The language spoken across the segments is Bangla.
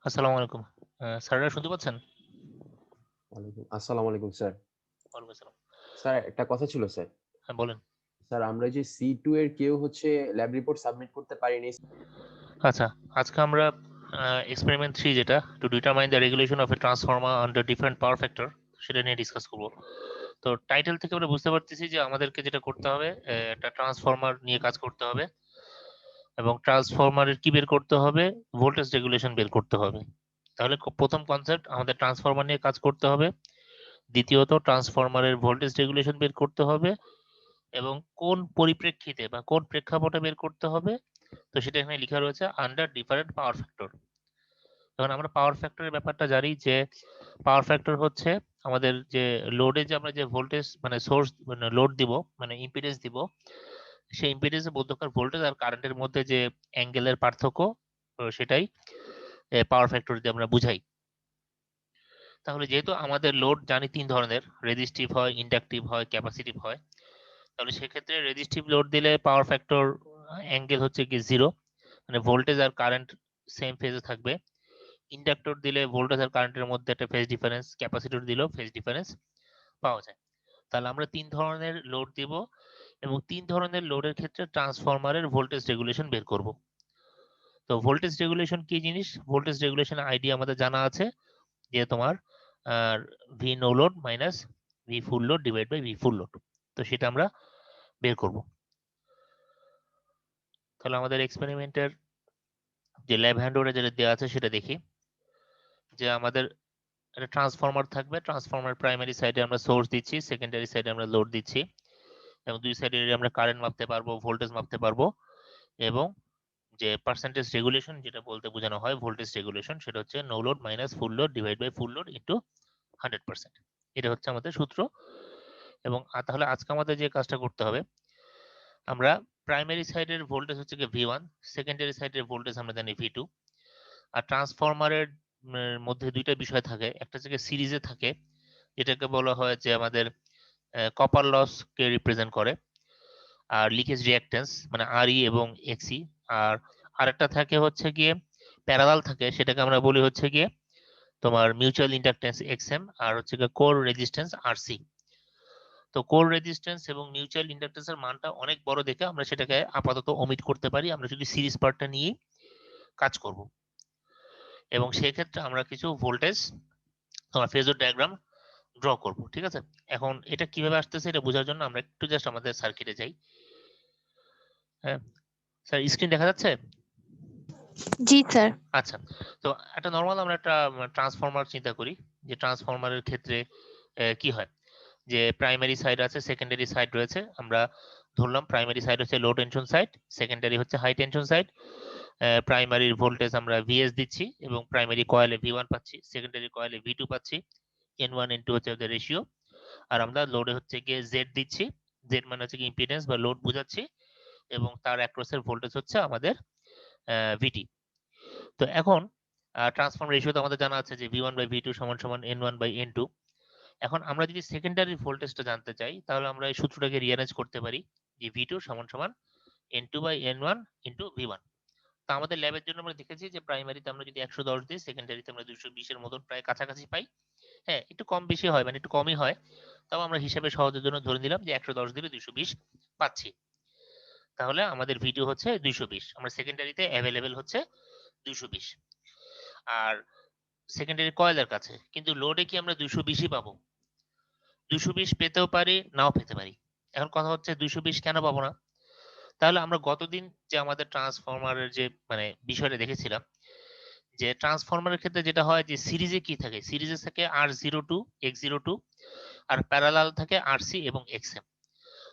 আসসালামু আলাইকুম। স্যাররা শুনতে পাচ্ছেন? আসসালামু আলাইকুম স্যার। ওয়ালাইকুম আসসালাম। স্যার একটা কথা ছিল স্যার। হ্যাঁ, বলেন। স্যার আমরা যে C2 এর কেউ হচ্ছে ল্যাব রিপোর্ট সাবমিট করতে পারিনি। আচ্ছা, আজকে আমরা এক্সপেরিমেন্ট 3 যেটা to determine the regulation of A transformer under different power factor সেটা নিয়ে ডিসকাস করব। তো টাইটেল থেকে আমরা বুঝতে পারতেছি যে আমাদেরকে যেটা করতে হবে একটা ট্রান্সফর্মার নিয়ে কাজ করতে হবে এবং ট্রান্সফর্মারের কি বের করতে হবে? ভোল্টেজ রেগুলেশন বের করতে হবে। তাহলে প্রথম কনসেপ্ট আমাদের ট্রান্সফর্মার নিয়ে কাজ করতে হবে। দ্বিতীয়ত ট্রান্সফরমারের ভোল্টেজ রেগুলেশন বের করতে হবে এবং কোন পরিপ্রেক্ষিতে বা কোন প্রেক্ষাপটে বের করতে হবে, তো সেটা এখানে লেখা রয়েছে আন্ডার ডিফারেন্ট পাওয়ার ফ্যাক্টর। এখন আমরা পাওয়ার ফ্যাক্টরের ব্যাপারটা জানি যে পাওয়ার ফ্যাক্টর হচ্ছে আমাদের যে লোডে যে আমরা যে ভোল্টেজ মানে সোর্স মানে লোড দিব মানে ইম্পিডেন্স দিব, সেই ইম্পিডেন্সের মধ্যকার ভোল্টেজ আর কারেন্টের মধ্যে যে অ্যাঙ্গেলের পার্থক্য, সেটাই পাওয়ার ফ্যাক্টর দিয়ে আমরা বুঝাই। তাহলে যেহেতু আমাদের লোড জানি তিন ধরনের, রেজিস্টিভ হয়, ইন্ডাকটিভ হয়, ক্যাপাসিটিভ হয়, তাহলে সেক্ষেত্রে রেজিস্টিভ লোড দিলে পাওয়ার ফ্যাক্টর অ্যাঙ্গেল হচ্ছে কি 0, মানে ভোল্টেজ আর কারেন্ট সেম ফেজে থাকবে। ইন্ডাক্টর দিলে ভোল্টেজ আর কারেন্টের মধ্যে একটা ফেজ ডিফারেন্স, ক্যাপাসিটর দিলেও ফেজ ডিফারেন্স পাওয়া যায়। তাহলে আমরা তিন ধরনের লোড দিব এবং তিন ধরনের লোডের ক্ষেত্রে ট্রান্সফরমারের ভোল্টেজ রেগুলেশন বের করব। তো ভোল্টেজ রেগুলেশন কি জিনিস? ভোল্টেজ রেগুলেশন আইডিয়া আমাদের জানা আছে যে তোমার V no load minus V full load divide by V full load. তো সেটা আমরা বের করব। তাহলে আমাদের এক্সপেরিমেন্টের যে ল্যাব হ্যান্ডওভারে যেটা দেওয়া আছে সেটা দেখি। যে আমাদের একটা ট্রান্সফরমার থাকবে, ট্রান্সফরমার প্রাইমারি সাইডে আমরা সোর্স দিচ্ছি, সেকেন্ডারি সাইডে আমরা লোড দিচ্ছি এবং দুই সাইডে আমরা কারেন্ট মাপতে পারবো, ভোল্টেজ মাপতে পারবো এবং যে পার্সেন্টেজ রেগুলেশন যেটা বলতে বোঝানো হয় ভোল্টেজ রেগুলেশন, সেটা হচ্ছে no load minus full load divide by full load into 100%। এটা হচ্ছে আমাদের সূত্র। এবং তাহলে আজকে আমাদের যে কাজটা করতে হবে, আমরা প্রাইমারি সাইডের ভোল্টেজ হচ্ছে কি V1, সেকেন্ডারি সাইডের ভোল্টেজ আমরা জানি V2। আর ট্রান্সফরমারের মধ্যে দুইটা বিষয় থাকে, একটা হচ্ছে সিরিজে থাকে যেটাকে বলা হয় যে আমাদের কপার লস কে রিপ্রেজেন্ট করে, আর লিকেজ রিঅ্যাক্টেন্স মানে RE এবং XE। আর আরেকটা থাকে হচ্ছে গিয়ে প্যারালাল থাকে, সেটাকে আমরা বলি হচ্ছে গিয়ে তোমার মিউচুয়াল ইন্ডাকটেন্স XM আর হচ্ছে গিয়ে কোর রেজিস্ট্যান্স RC। তো কোর রেজিস্ট্যান্স এবং মিউচুয়াল ইন্ডাকটেন্সের মানটা অনেক বড় দেখে আমরা সেটাকে আপাতত ওমিট করতে পারি, আমরা যদি সিরিজ পার্টটা নিয়ে কাজ করব। এবং সেই ক্ষেত্রে আমরা কিছু ভোল্টেজ তোমার ফেজর ডায়াগ্রাম ড্র করব। ঠিক আছে, এখন এটা কিভাবে আসতেছে এটা বোঝার জন্য আমরা একটু জাস্ট আমাদের সার্কিটে যাই। হ্যাঁ স্যার, স্ক্রিন দেখা যাচ্ছে? জি স্যার। আচ্ছা, তো একটা নর্মাল আমরা একটা ট্রান্সফরমার চিন্তা করি যে ট্রান্সফরমারের ক্ষেত্রে কি হয় যে প্রাইমারি সাইড আছে, সেকেন্ডারি সাইড রয়েছে। আমরা ধরলাম প্রাইমারি সাইড হচ্ছে লো টেনশন সাইড, সেকেন্ডারি হচ্ছে হাই টেনশন সাইড। প্রাইমারির ভোল্টেজ আমরা VS দিচ্ছি এবং প্রাইমারি কয়েলে V1 পাচ্ছি, সেকেন্ডারি কয়েলে V2 পাচ্ছি। N1 N2 হচ্ছে ওদের রেশিও। আর আমরা লোডে হচ্ছে গিয়ে Z দিচ্ছি, Z মানে হচ্ছে কি ইম্পিডেন্স বা লোড বোঝাচ্ছি, এবং তার অ্যাক্রসের ভোল্টেজ হচ্ছে আমাদের VT। তো এখন ট্রান্সফর্ম রেশিও তো আমাদের জানা আছে যে V1 বাই V2 সমান সমান N1 বাই N2। এখন আমরা যদি সেকেন্ডারি ভোল্টেজটা জানতে চাই তাহলে আমরা এই সূত্রটাকে রিঅ্যারেঞ্জ করতে পারি যে V2 সমান সমান N2 by N1 into V1। তো আমাদের ল্যাবের জন্য আমরা দেখেছি যে প্রাইমারিতে আমরা যদি 110 দিই, সেকেন্ডারিতে আমরা 220 এর মতন প্রায় কাছাকাছি পাই। হ্যাঁ, একটু কম বেশি হয়, মানে একটু কমই হয়, তাও আমরা হিসাবে সহজের জন্য ধরে নিলাম যে 110 দিলে 220 পাচ্ছি। তাহলে আমাদের V2 হচ্ছে 220, আমরা সেকেন্ডারিতে অ্যাভেলেবেল হচ্ছে 220। আর সেকেন্ডারি কয়েলের কাছে কিন্তু লোডে কি আমরা 220ই পাবো? 220 পেতেও পারি, নাও পেতে পারি। এখন কথা হচ্ছে 220 কেন পাবো না? তাহলে আমরা গতদিন যে আমাদের ট্রান্সফরমারের যে মানে বিষয়টা দেখেছিলাম যে ট্রান্সফরমারের ক্ষেত্রে যেটা হয় যে সিরিজে কি থাকে, সিরিজে থাকে R02 X02 আর প্যারালাল থাকে RC এবং XM।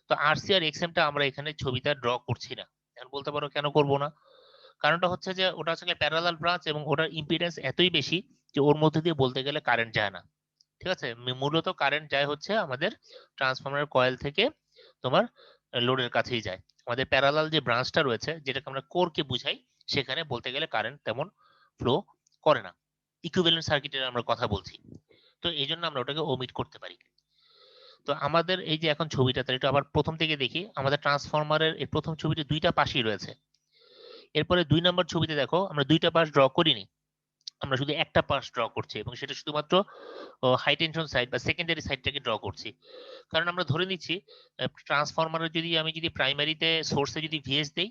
তো RC আর XM টা আমরা এখানে ছবিটা ড্র করছি না। এখন বলতে পারো কেন করব না? কারণটা হচ্ছে যে ওটা হচ্ছে প্যারালাল ব্রাঞ্চ এবং ওটার ইম্পিডেন্স এতই বেশি যে ওর মধ্যে দিয়ে বলতে গেলে কারেন্ট যায় না। ঠিক আছে, মূলত কারেন্ট যায় হচ্ছে আমাদের ট্রান্সফরমারের কয়েল থেকে তোমার লোডের কাছেই যায়। আমাদের প্যারালাল যে ব্রাঞ্চটা রয়েছে যেটাকে আমরা কোরকে বুঝাই, সেখানে বলতে গেলে কারেন্ট তেমন ফ্লো করে না। ইকুইভ্যালেন্ট সার্কিটের আমরা কথা বলছি, তো এই জন্য আমরা ওটাকে ওমিট করতে পারি। তো আমাদের এই যে এখন ছবিটা, তাহলে একটু আবার প্রথম থেকে দেখি। আমাদের ট্রান্সফরমারের এই প্রথম ছবিতে দুইটা পাশই রয়েছে। এরপরে 2 নম্বর ছবিতে দেখো আমরা দুইটা পাশ ড্র করিনি, আমরা শুধু একটা পাস ড্র করছি এবং সেটা শুধুমাত্র হাই টেনশন সাইড বা সেকেন্ডারি সাইডটাকে ড্র করছি। কারণ আমরা ধরে নিচ্ছি ট্রান্সফরমারের আমি যদি প্রাইমারিতে সোর্সে যদি ভিএস দেই,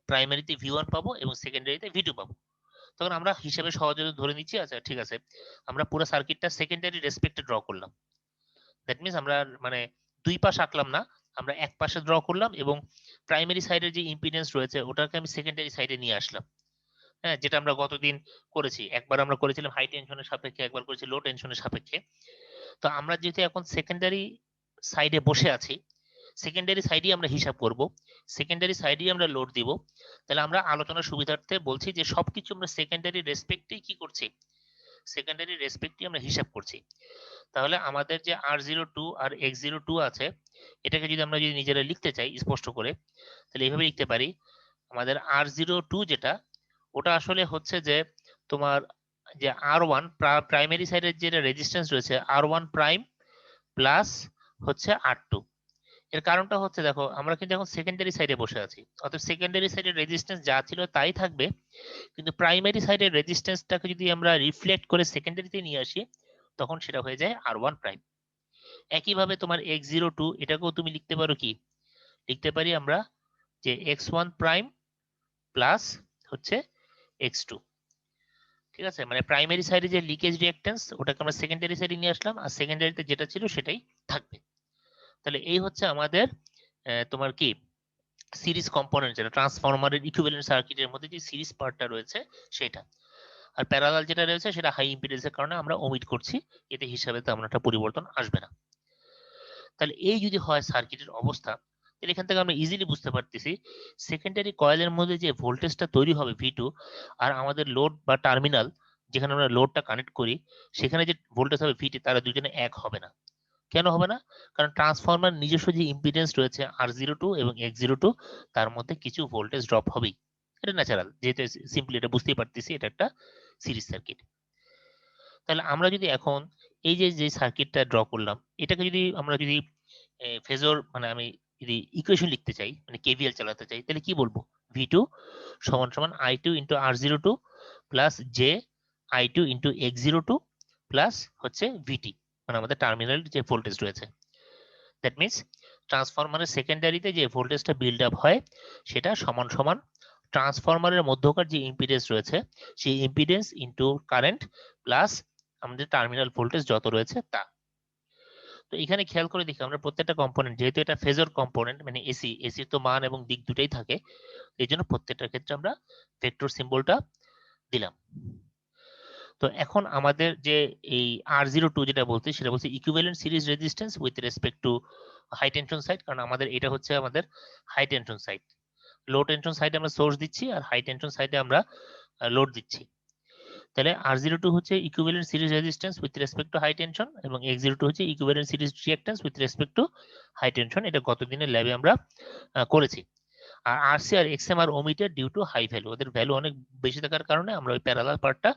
প্রাইমারিতে ভি1 পাবো এবং সেকেন্ডারিতে ভি2 পাবো। তখন আমরা হিসেবে সহজে ধরে নিচ্ছি, আচ্ছা ঠিক আছে, আমরা পুরো সার্কিটটা সেকেন্ডারি রেসপেক্টে ড্র করলাম। দ্যাট মিনস আমরা মানে দুই পাশ আঁকলাম না, আমরা এক পাশে ড্র করলাম এবং প্রাইমারি সাইডের যে ইম্পিডেন্স রয়েছে ওটাকে আমি সেকেন্ডারি সাইডে নিয়ে আসলাম। হ্যাঁ, যেটা আমরা গতদিন করেছি, একবার আমরা করেছিলাম হাই টেনশনের সাপেক্ষে, একবার করেছি লো টেনশনের সাপেক্ষে। তো আমরা যেহেতু এখন সেকেন্ডারি সাইডে বসে আছি, সেকেন্ডারি সাইডই আমরা হিসাব করব, সেকেন্ডারি সাইডই আমরা লোড দিব, তাহলে আমরা আলোচনার সুবিধার্থে বলছি যে সবকিছু আমরা সেকেন্ডারি রেসপেক্টেই কি করছি, সেকেন্ডারি রেসপেক্টই আমরা হিসাব করছি। তাহলে আমাদের যে R02 আর X02 আছে, এটাকে যদি আমরা নিজেরা লিখতে চাই স্পষ্ট করে, তাহলে এইভাবে লিখতে পারি, আমাদের R02 যেটা, ওটা আসলে হচ্ছে যে তোমার যে R1 প্রাইমারি সাইডের যেটা রেজিস্ট্যান্স রয়েছে R1 প্রাইম প্লাস হচ্ছে R2। এর কারণটা হচ্ছে দেখো, আমরা কিন্তু এখন সেকেন্ডারি সাইডে বসে আছি, অর্থাৎ সেকেন্ডারি সাইডের রেজিস্ট্যান্স যা ছিল তাই থাকবে, কিন্তু প্রাইমারি সাইডের রেজিস্ট্যান্সটাকে যদি আমরা রিফ্লেক্ট করে সেকেন্ডারিতে নিয়ে আসি, তখন সেটা হয়ে যায় R1 প্রাইম। একইভাবে তোমার X02 এটাকেও তুমি লিখতে পারো কি, লিখতে পারি আমরা যে X1 প্রাইম প্লাস হচ্ছে X2। ঠিক আছে, মানে প্রাইমারি সাইডে যে লিকেজ রিঅ্যাকট্যান্স ওটাকে আমরা সেকেন্ডারি সাইডে নিয়ে আসলাম, আর সেকেন্ডারিতে যেটা ছিল সেটাই থাকবে। তাহলে এই হচ্ছে আমাদের তোমার কি সিরিজ কম্পোনেন্ট, যেটা ট্রান্সফরমারের ইকুইভ্যালেন্ট সার্কিটের মধ্যে যে সিরিজ পার্টটা রয়েছে সেটা। আর প্যারালাল যেটা রয়েছে সেটা হাই ইম্পিডেন্সের কারণে আমরা ওমিট করছি, এতে হিসাবে তেমন একটা পরিবর্তন আসবে না। তাহলে এই যদি হয় সার্কিটের অবস্থা, তাহলে এখান থেকে আমরা ইজিলি বুঝতে পারতেছি সেকেন্ডারি কয়েলের মধ্যে যে ভোল্টেজটা তৈরি হবে V2 আর আমাদের লোড বা টার্মিনাল যেখানে আমরা লোডটা কানেক্ট করি সেখানে যে ভোল্টেজ হবে VT, তারা দুজনে এক হবে না। কেন হবে না? কারণ ট্রান্সফরমার নিজস্ব যে ইম্পিডেন্স রয়েছে R02 এবং X02, তার মধ্যে কিছু ভোল্টেজ ড্রপ হবেই, এটা ন্যাচারাল, যেহেতু সিম্পলি এটা বুঝতেই পারতেছি এটা একটা সিরিজ সার্কিট। তাহলে আমরা যদি এখন এই যে সার্কিটটা ড্র করলাম, এটাকে আমরা ফেজর মানে আমি যদি ইকুয়েশন লিখতে চাই, মানে কেভিএল চালাতে চাই, তাহলে কি বলবো? V2 সমান সমান I2 into R02 plus J I2 into X02 plus হচ্ছে VT, মানে আমাদের টার্মিনাল যে ভোল্টেজ রয়েছে। দ্যাট মিনস ট্রান্সফরমারের সেকেন্ডারিতে যে ভোল্টেজটা বিল্ড আপ হয় সেটা সমান সমান ট্রান্সফরমারের মধ্যকার যে ইম্পিডেন্স রয়েছে সেই ইম্পিডেন্স ইন্টু কারেন্ট প্লাস আমাদের টার্মিনাল ভোল্টেজ যত রয়েছে তা। তো এখানে খেয়াল করে দেখি আমরা প্রত্যেকটা কম্পোনেন্ট, যেহেতু এটা ফেজর কম্পোনেন্ট মানে এসি তো মান এবং দিক দুটাই থাকে, এই জন্য প্রত্যেকটার ক্ষেত্রে আমরা ভেক্টর সিম্বলটা দিলাম। তো এখন আমাদের যে এই R02 যেটা বলছি সেটা বলছে equivalent series resistance with respect to high tension side, কারণ আমাদের এটা হচ্ছে আমাদের high tension side. Low tension সাইডে আমরা সোর্স দিচ্ছি আর হাই টেনশন সাইডে আমরা লোড দিচ্ছি। তাহলে R02 হচ্ছে equivalent series resistance with respect to high tension এবং X02 হচ্ছে equivalent series reactance with respect to high tension. এটা গতদিনের ল্যাবে আমরা করেছি। আর RC আর XM আর omitted due to high value, ওদের ভ্যালু অনেক বেশি থাকার কারণে আমরা ওই প্যারালাল পার্টটা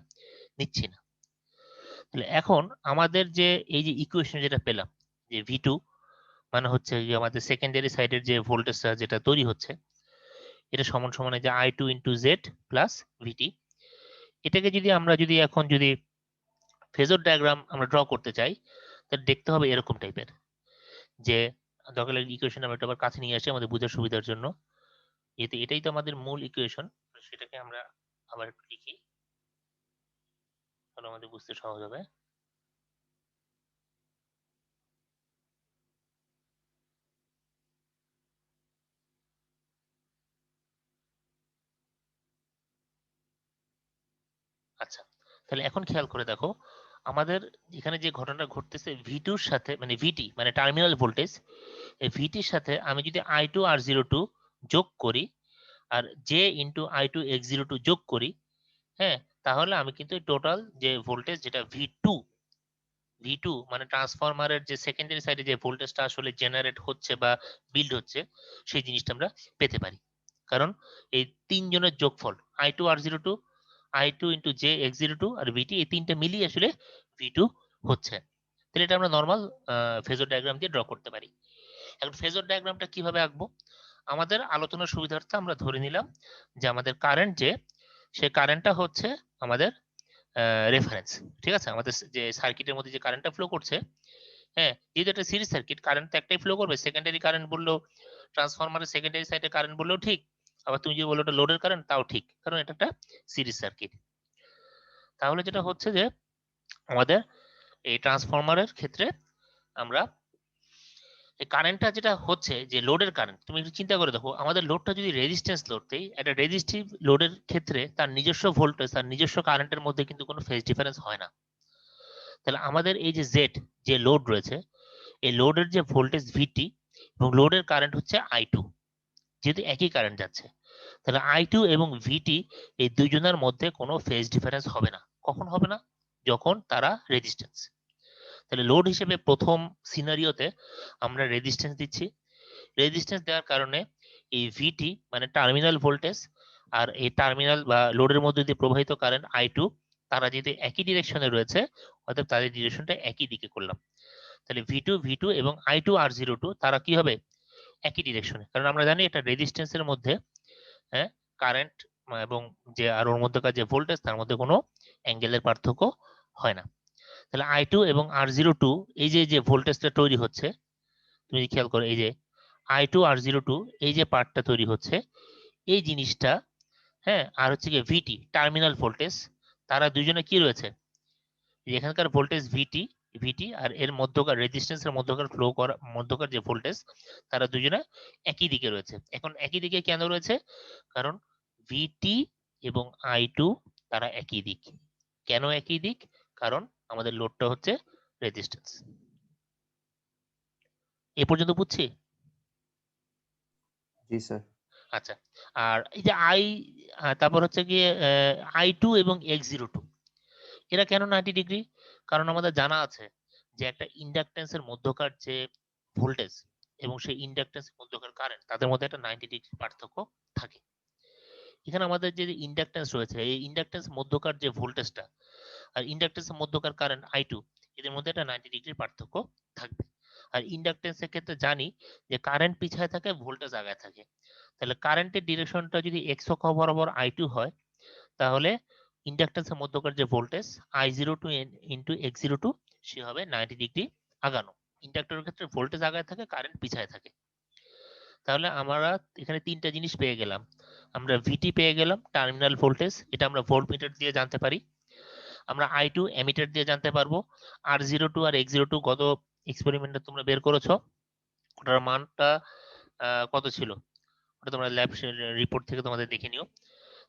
নিচ্ছি না। তাহলে এখন আমাদের যে এই যে ইকুয়েশন যেটা পেলাম যে V2 মানে হচ্ছে যে আমাদের সেকেন্ডারি সাইডের যে ভোল্টেজটা যেটা তৈরি হচ্ছে এটা সমান সমান যে I2 into Z plus VT। এটাকে আমরা এখন ফেজর ডায়াগ্রাম আমরা ড্র করতে চাই, তাহলে দেখতে হবে এরকম টাইপের, যে দরকার ইকুয়েশন আমরা একটু আবার কাছে নিয়ে আসি আমাদের বোঝার সুবিধার জন্য, যেহেতু এটাই তো আমাদের মূল ইকুয়েশন, সেটাকে আমরা আবার একটু লিখি তাহলে আমাদের বুঝতে সহজ হবে। আচ্ছা, তাহলে এখন খেয়াল করে দেখো আমাদের এখানে যে ঘটনাটা ঘটতেছে V2 এর সাথে, মানে VT মানে টার্মিনাল ভোল্টেজ, এই VT-র সাথে আমি যদি I2 R02 যোগ করি আর J ইন্টু I2 X02 যোগ করি, হ্যাঁ, তাহলে আমি কিন্তু টোটাল যে ভোল্টেজ যেটা V2 মানে ট্রান্সফরমারের যে সেকেন্ডারি সাইডে যে ভোল্টেজটা আসলে জেনারেট হচ্ছে বা বিল্ড হচ্ছে সেই জিনিসটা আমরা পেতে পারি, কারণ এই তিনজনের যোগফল I2 R02 I2 into J X02 আর VT, এই তিনটা মিলিয়ে আসলে V2 হচ্ছে। তাহলে এটা আমরা নর্মাল ফেজর ডায়াগ্রাম দিয়ে ড্র করতে পারি। এখন ফেজর ডায়াগ্রামটা কিভাবে আঁকবো? আমাদের আলোচনার সুবিধার্থে আমরা ধরে নিলাম যে আমাদের কারেন্ট সে কারেন্টটা হচ্ছে আমাদের রেফারেন্স। ঠিক আছে, আমাদের যে সার্কিটের মধ্যে যে কারেন্টটা ফ্লো করছে, হ্যাঁ, যেহেতু একটা সিরিজ সার্কিট, কারেন্ট তো একটাই ফ্লো করবে। সেকেন্ডারি কারেন্ট বললেও, ট্রান্সফরমারের সেকেন্ডারি সাইডে কারেন্ট বললেও ঠিক, আবার তুমি যদি বলো এটা লোডের কারেন্ট তাও ঠিক, কারণ এটা একটা সিরিজ সার্কিট। তাহলে যেটা হচ্ছে যে আমাদের এই ট্রান্সফরমারের ক্ষেত্রে আমরা এই কারেন্টটা যেটা হচ্ছে যে লোডের কারেন্ট, তুমি একটু চিন্তা করে দেখো, আমাদের লোডটা যদি রেজিস্ট্যান্স লোড দেই, একটা রেজিস্টিভ লোডের ক্ষেত্রে তার নিজস্ব ভোল্টেজ আর নিজস্ব কারেন্টের মধ্যে কিন্তু কোনো ফেজ ডিফারেন্স হয় না। তাহলে আমাদের এই যে জেড যে লোড রয়েছে, এই লোডের যে ভোল্টেজ ভিটি এবং লোডের কারেন্ট হচ্ছে I2, যেহেতু একই কারেন্ট যাচ্ছে, তাহলে I2 এবং ভিটি এই দুইজনের মধ্যে কোনো ফেজ ডিফারেন্স হবে না। কখন হবে না? যখন তারা রেজিস্ট্যান্স। তাহলে লোড হিসেবে প্রথম সিনারিওতে আমরা রেজিস্ট্যান্স দিচ্ছি। রেজিস্ট্যান্স দেওয়ার কারণে এই ভিটি মানে টার্মিনাল ভোল্টেজ আর এই টার্মিনাল বা লোডের মধ্যে দিয়ে প্রবাহিত কারেন্ট I2, তারা যদি একই ডিরেকশনে রয়েছে, অর্থাৎ তাদের ডিরেকশনটা একই দিকে করলাম। তাহলে V2 এবং I2 R02 তারা কি হবে? একই ডিরেকশনে। কারণ আমরা জানি এটা রেজিস্ট্যান্সের মধ্যে, হ্যাঁ, কারেন্ট এবং যে আর ওর মধ্যকার যে ভোল্টেজ তার মধ্যে কোনো অ্যাঙ্গেলের পার্থক্য হয় না। তাহলে I2 এবং R02 এই যে ভোল্টেজটা তৈরি হচ্ছে, তুমি খেয়াল করো, এই যে I2 R02 এই যে পার্টটা তৈরি হচ্ছে, এই জিনিসটা, হ্যাঁ, আর হচ্ছে কি ভিটি টার্মিনাল ভোল্টেজ, তারা দুজনে কি রয়েছে? এখানকার ভোল্টেজ ভিটি আর এর মধ্যকার রেজিস্ট্যান্সের মধ্যকার ফ্লো করা মধ্যকার যে ভোল্টেজ, তারা দুজনে একই দিকে রয়েছে। এখন একই দিকে কেন রয়েছে? কারণ ভিটি এবং I2 তারা একই দিক। কেন একই দিক? কারণ আমাদের লোডটা হচ্ছে রেজিস্ট্যান্স। এ পর্যন্ত বুঝছি? জি স্যার। আচ্ছা, আর এই যে তারপর হচ্ছে গিয়ে I2 এবং X02 এরা কেন 90 ডিগ্রি? কারণ আমাদের জানা আছে যে একটা ইন্ডাকটেন্সের মধ্যকার যে ভোল্টেজ এবং সেই ইন্ডাকটেন্সের মধ্যকার কারেন্ট, তাদের মধ্যে একটা 90 ডিগ্রি পার্থক্য থাকে। এখানে আমাদের যে ইন্ডাকটেন্স রয়েছে, এই ইন্ডাকটেন্স মধ্যকার যে ভোল্টেজটা আর ইন্ডাকটেন্সের মধ্যকার কারেন্ট I2, এদের মধ্যে একটা 90 ডিগ্রি পার্থক্য থাকবে। আর ইন্ডাকটেন্সের ক্ষেত্রে জানি যে কারেন্ট পিছায় থাকে, ভোল্টেজ আগায় থাকে। তাহলে কারেন্টের ডিরেকশনটা যদি x অক্ষ বরাবর I2 হয়, তাহলে ইন্ডাকটেন্সের মধ্যকার যে ভোল্টেজ I02 ইন্টু X02 সে হবে 90 ডিগ্রি আগানো। ইন্ডাক্টরের ক্ষেত্রে ভোল্টেজ আগায় থাকে, কারেন্ট পিছায় থাকে। তাহলে আমরা এখানে তিনটা জিনিস পেয়ে গেলাম। আমরা ভিটি পেয়ে গেলাম, টার্মিনাল ভোল্টেজ, এটা আমরা ভোল্টমিটার দিয়ে জানতে পারি। আমরা I2 অ্যামিটার দিয়ে জানতে পারবো। R02 আর X02 গত এক্সপেরিমেন্টে তোমরা বের করেছো, ওটার মানটা কত ছিল ওটা তোমরা ল্যাব রিপোর্ট থেকে তোমাদের দেখে নিও।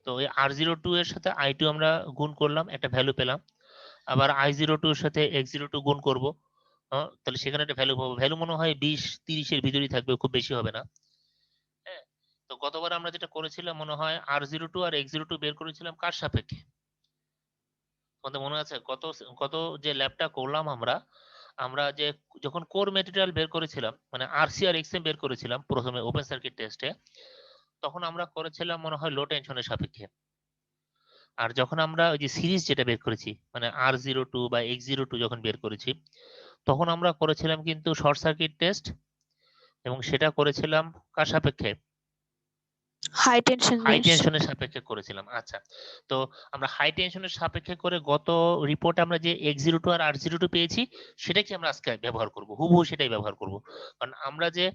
তো ওই R02 এর সাথে I2 আমরা গুণ করলাম, একটা ভ্যালু পেলাম। আবার I02 এর সাথে X02 গুণ করব, তাহলে সেখানে একটা ভ্যালু পাবো। ভ্যালু মনে হয় 20-30 এর ভিতরেই থাকবে, খুব বেশি হবে না। হ্যাঁ, তো গতবার আমরা যেটা করেছিলাম মনে হয় R02 আর X02 বের করেছিলাম কার সাপেক্ষে? তোমাদের মনে আছে? গত যে ল্যাবটা করলাম আমরা, আমরা যে যখন কোর ম্যাটেরিয়াল বের করেছিলাম, মানে RC আর XM বের করেছিলাম প্রথমে ওপেন সার্কিট টেস্টে, তখন আমরা করেছিলাম মনে হয় লো টেনশনের সাপেক্ষে। আর যখন আমরা ওই যে সিরিজ যেটা বের করেছি, মানে R02 বা X02 যখন বের করেছি, তখন আমরা করেছিলাম কিন্তু শর্ট সার্কিট টেস্ট, এবং সেটা করেছিলাম কার সাপেক্ষে? High tension high base. টেনশনের সাপেক্ষে করেছিলাম। আচ্ছা, তো আমরা হাই টেনশনের সাপেক্ষে করে গত রিপোর্টে আমরা যে X02 আর R02 পেয়েছি, সেটাকে আমরা আজকে ব্যবহার করব, হুবহু সেটাই ব্যবহার করব। কারণ আমরা যে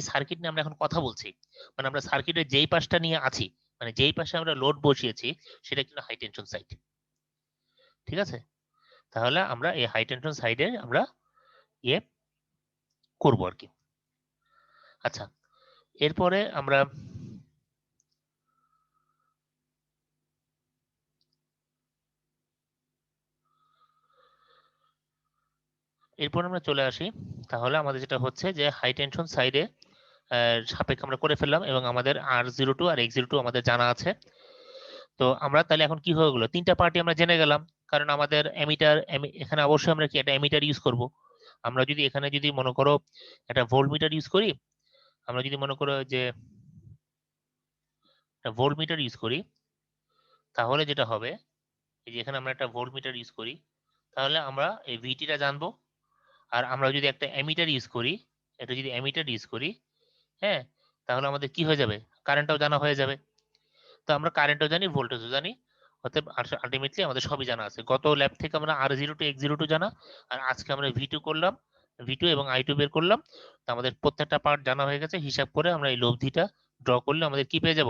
সার্কিট নিয়ে আমরা এখন কথা বলছি, মানে আমরা সার্কিটের যেই পাশটা নিয়ে আছি, মানে যেই পাশে আমরা লোড বসিয়েছি, সেটা কিন্তু হাই টেনশন সাইড। ঠিক আছে, তাহলে আমরা এই হাই টেনশন সাইডে আমরা ইয়ে করব আর কি। আচ্ছা, এরপরে আমরা চলে আসি। তাহলে আমাদের যেটা হচ্ছে যে হাই টেনশন সাইডে সাপেক্ষে আমরা করে ফেললাম, এবং আমাদের R02 আর X02 আমাদের জানা আছে। তো আমরা তাহলে এখন কি হয়ে গেলো, তিনটা পার্টি আমরা জেনে গেলাম। কারণ আমাদের এমিটার, এখানে অবশ্যই আমরা কি একটা এমিটার ইউজ করব। আমরা যদি এখানে যদি মনে করো একটা ভোল্টমিটার ইউজ করি, আমরা যদি মনে করো যে একটা ভোল্টমিটার ইউজ করি, তাহলে যেটা হবে, এই যে এখানে আমরা একটা ভোল্টমিটার ইউজ করি, তাহলে আমরা এই ভিটিটা জানবো। আর আমরা যদি একটা এমিটার ইউজ করি, হ্যাঁ, তাহলে আমাদের কি হয়ে যাবে, কারেন্টটাও জানা হয়ে যাবে। তো আমরা কারেন্টও জানি, ভোল্টেজও জানি, অতএব আলটিমেটলি আমাদের সবই জানা আছে। গত ল্যাব থেকে আমরা R0 to X02 জানা, আর আজকে আমরা V2 করলাম, V2 এবং I2 বের করলাম। তো আমাদের প্রত্যেকটা পার্ট জানা হয়ে গেছে। হিসাব করে আমরা এই লব্ধিটা ড্র করলে আমাদের কি পেয়ে যাব?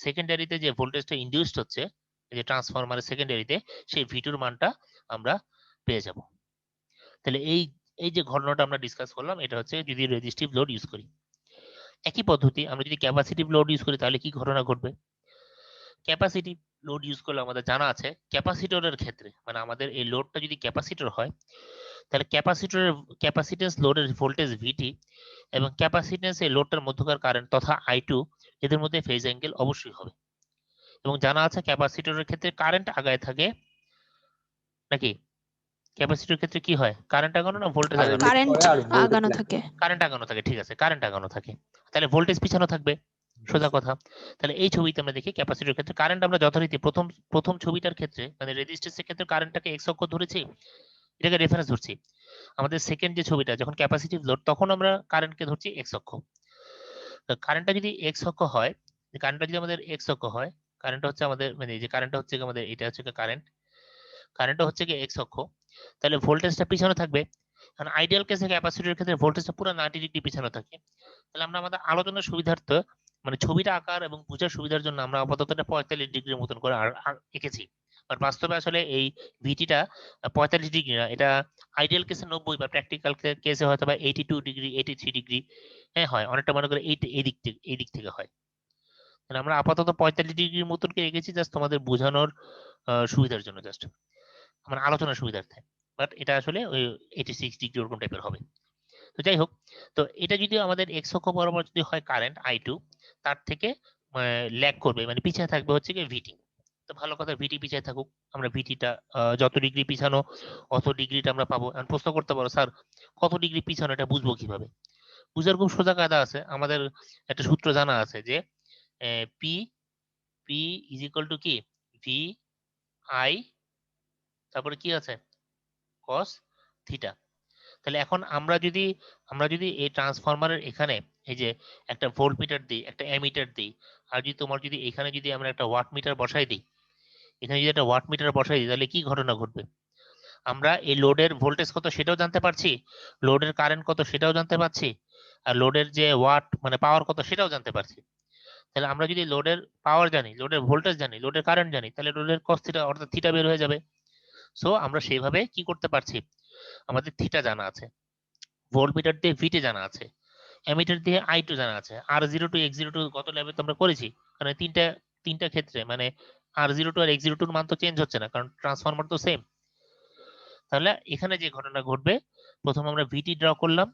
সেকেন্ডারিতে যে ভোল্টেজটা ইনডিউসড হচ্ছে, এই যে ট্রান্সফরমারের সেকেন্ডারিতে, সেই V2 এর মানটা আমরা পেয়ে যাব। তাহলে এই যে ঘটনাটা আমরা ডিসকাস করলাম, এটা হচ্ছে যদি রেজিস্টিভ লোড ইউজ করি। একই পদ্ধতি আমরা যদি ক্যাপাসিটিভ লোড ইউজ করি তাহলে কি ঘটনা ঘটবে? ক্যাপাসিটিভ লোড ইউজ করলে আমাদের জানা আছে ক্যাপাসিটরের ক্ষেত্রে, মানে আমাদের এই লোডটা যদি ক্যাপাসিটর হয়, তাহলে ক্যাপাসিটরের ক্যাপাসিটেন্স লোডের ভোল্টেজ ভিটি এবং ক্যাপাসিটেন্স এই লোডটার মধ্যকার কারেন্ট তথা I2 এদের মধ্যে ফেজ অ্যাঙ্গেল অবশ্যই হবে। এবং জানা আছে ক্যাপাসিটরের ক্ষেত্রে কারেন্ট আগায় থাকে নাকি? ক্যাপাসিটরের ক্ষেত্রে কি হয়? কারেন্ট আগানো না ভোল্টেজ আগানো? কারেন্ট আগানো থাকে। কারেন্ট আগানো থাকে, ঠিক আছে, কারেন্ট আগানো থাকে। তাহলে ভোল্টেজ পিছানো থাকবে, সোজা কথা। তাহলে এই ছবিতে আমরা দেখি ক্যাপাসিটরের ক্ষেত্রে কারেন্ট আমরা যথারীতি প্রথম ছবিটার ক্ষেত্রে মানে রেজিস্ট্যান্সের ক্ষেত্রে কারেন্টটাকে এক্স অক্ষ ধরেছি, এটাকে রেফারেন্স ধরছি। আমাদের সেকেন্ড যে ছবিটা যখন ক্যাপাসিটিভ লোড, তখন আমরা কারেন্টকে ধরছি এক্স অক্ষ। কারেন্টটা যদি এক্স অক্ষ হয়, কারেন্টটা যদি আমাদের এক্স অক্ষ হয়, কারেন্টটা হচ্ছে আমাদের মানে যে কারেন্টটা হচ্ছে আমাদের এটা হচ্ছে কারেন্টটা হচ্ছে কি এক্স অক্ষ, তাহলে ভোল্টেজটা পিছনে থাকবে। কারণ আইডিয়াল কেসে ক্যাপাসিটরের ক্ষেত্রে ভোল্টেজটা পুরো 90 ডিগ্রি পিছনে থাকে। তাহলে আমরা আমাদের আলোচনার সুবিধার্থে মানে ছবিটা আঁকার এবং বোঝার সুবিধার জন্য আমরা আপাতত এটা 45 ডিগ্রির মতন করে এঁকেছি। বাট বাস্তবে আসলে এই ভিটিটা 45 ডিগ্রি না, এটা আইডিয়াল কেসে 90 বা প্র্যাকটিক্যাল কেসে হয়তো বা 82 ডিগ্রি 83 ডিগ্রি হ্যাঁ হয়, অনেকটা মনে করে এই দিক থেকে হয়। তাহলে আমরা আপাতত 45 ডিগ্রির মতন করে এঁকেছি জাস্ট তোমাদের বোঝানোর সুবিধার জন্য, জাস্ট আমার আলোচনার সুবিধার্থে। বাট এটা আসলে ওই 86 ডিগ্রি ওরকম টাইপের হবে। তো যাই হোক, তো এটা যদি আমাদের এক্স অক্ষ বরাবর যদি হয় কারেন্ট I2, তার থেকে ল্যাগ করবে মানে পিছিয়ে থাকবে হচ্ছে কি ভিটি। তো ভালো কথা, ভিটি পিছিয়ে থাকুক, আমরা ভিটিটা যত ডিগ্রি পিছানো অত ডিগ্রিটা আমরা পাবো। এখন প্রশ্ন করতে পারো স্যার কত ডিগ্রি পিছানো এটা বুঝবো কিভাবে? বুঝার খুব সোজা কায়দা আছে। আমাদের একটা সূত্র জানা আছে যে P P is equal to কি ভি আই, তারপরে কি আছে কস থিটা। তাহলে এখন আমরা যদি এই ট্রান্সফরমারের এখানে এই যে একটা ভোল্টমিটার দিই, একটা অ্যামিটার দিই, আর যদি তোমার যদি এখানে যদি আমরা একটা ওয়াট মিটার বসাই দিই, এখানে যদি একটা ওয়াট মিটার বসাই দিই, তাহলে কি ঘটনা ঘটবে? আমরা এই লোডের ভোল্টেজ কত সেটাও জানতে পারছি, লোডের কারেন্ট কত সেটাও জানতে পারছি, আর লোডের যে ওয়াট মানে পাওয়ার কত সেটাও জানতে পারছি। তাহলে আমরা যদি লোডের পাওয়ার জানি, লোডের ভোল্টেজ জানি, লোডের কারেন্ট জানি, তাহলে লোডের কস থিটা অর্থাৎ থিটা বের হয়ে যাবে। সো আমরা সেইভাবে কি করতে পারছি, আমাদের থিটা জানা আছে, ভোল্টমিটার দিয়ে ভিটি জানা আছে, অ্যামিটার দিয়ে I2 জানা আছে, R0 to X02 গত ল্যাবে তো আমরা করেছি। কারণ তিনটা ক্ষেত্রে মানে R02 আর X02 এর মান তো চেঞ্জ হচ্ছে না, কারণ ট্রান্সফরমার তো সেম। তাহলে এখানে যে ঘটনা ঘটবে, প্রথম আমরা ভিটি ড্র করলাম,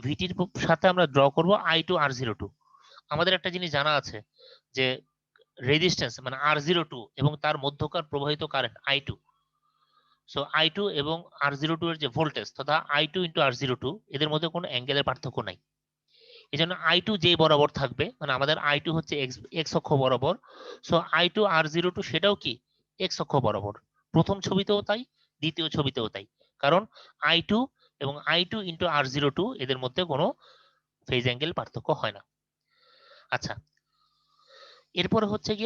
ভিটির সাথে আমরা ড্র করব I2 R02। আমাদের একটা জিনিস জানা আছে যে রেজিস্ট্যান্স মানে R02 এবং তার মধ্যকার প্রবাহিত কারেন্ট I2। সো I2 এবং R02 এর যে ভোল্টেজ তথা I2 ইন্টু R02 এদের মধ্যে কোনো অ্যাঙ্গেলের পার্থক্য নাই। এই জন্য I2 যেই বরাবর থাকবে, মানে আমাদের I2 হচ্ছে এক্স অক্ষ বরাবর, সো I2 R02 সেটাও কি এক্স অক্ষ বরাবর। প্রথম ছবিতেও তাই, দ্বিতীয় ছবিতেও তাই, কারণ I2 এবং I2 ইন্টু R02 এদের মধ্যে কোনো ফেজ অ্যাঙ্গেল পার্থক্য হয় না। আচ্ছা, এরপরে হচ্ছে কি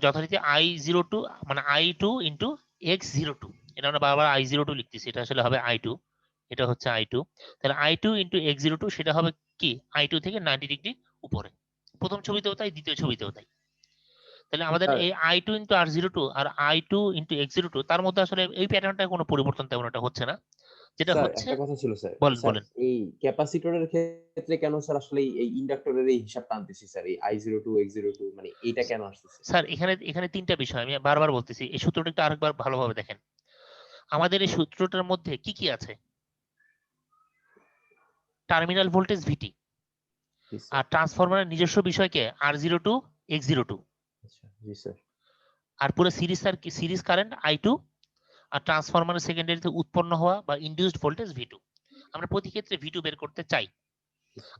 যথারীতি I02 মানে I2 ইন্টু X02, এটা আমরা বারবার I02 লিখতেছি, এটা আসলে হবে I2, এটা হচ্ছে I2। তাহলে I2 ইন্টু X02 সেটা হবে কি I2 থেকে 90 ডিগ্রি উপরে। প্রথম ছবিতেও তাই, দ্বিতীয় ছবিতেও তাই। তাহলে আমাদের এই I2 ইন্টু R02 আর I2 ইন্টু X02 তার মধ্যে আসলে এই প্যাটার্নটা কোনো পরিবর্তন তেমন একটা হচ্ছে না। যেটা স্যার হচ্ছে, একটা কথা ছিল স্যার, বলেন। এই ক্যাপাসিটরের ক্ষেত্রে কেন স্যার আসলে এই ইন্ডাক্টরের এই হিসাবটা আনতেছি স্যার, এই I02 X02 মানে এইটা কেন আসতেছে স্যার এখানে তিনটা বিষয় আমি বারবার বলতেছি, এই সূত্রটা একটু আরেকবার ভালোভাবে দেখেন। আমাদের এই সূত্রটার মধ্যে কি কি আছে? টার্মিনাল ভোল্টেজ ভিটি, আর ট্রান্সফরমারের নিজস্ব বিষয়কে R02 X02, আচ্ছা জি স্যার, আর পুরো সিরিজ কারেন্ট I2, আর ট্রান্সফরমারের সেকেন্ডারিতে উৎপন্ন হওয়া বা ইনডিউসড ভোল্টেজ V2। আমরা প্রতি ক্ষেত্রে V2 বের করতে চাই।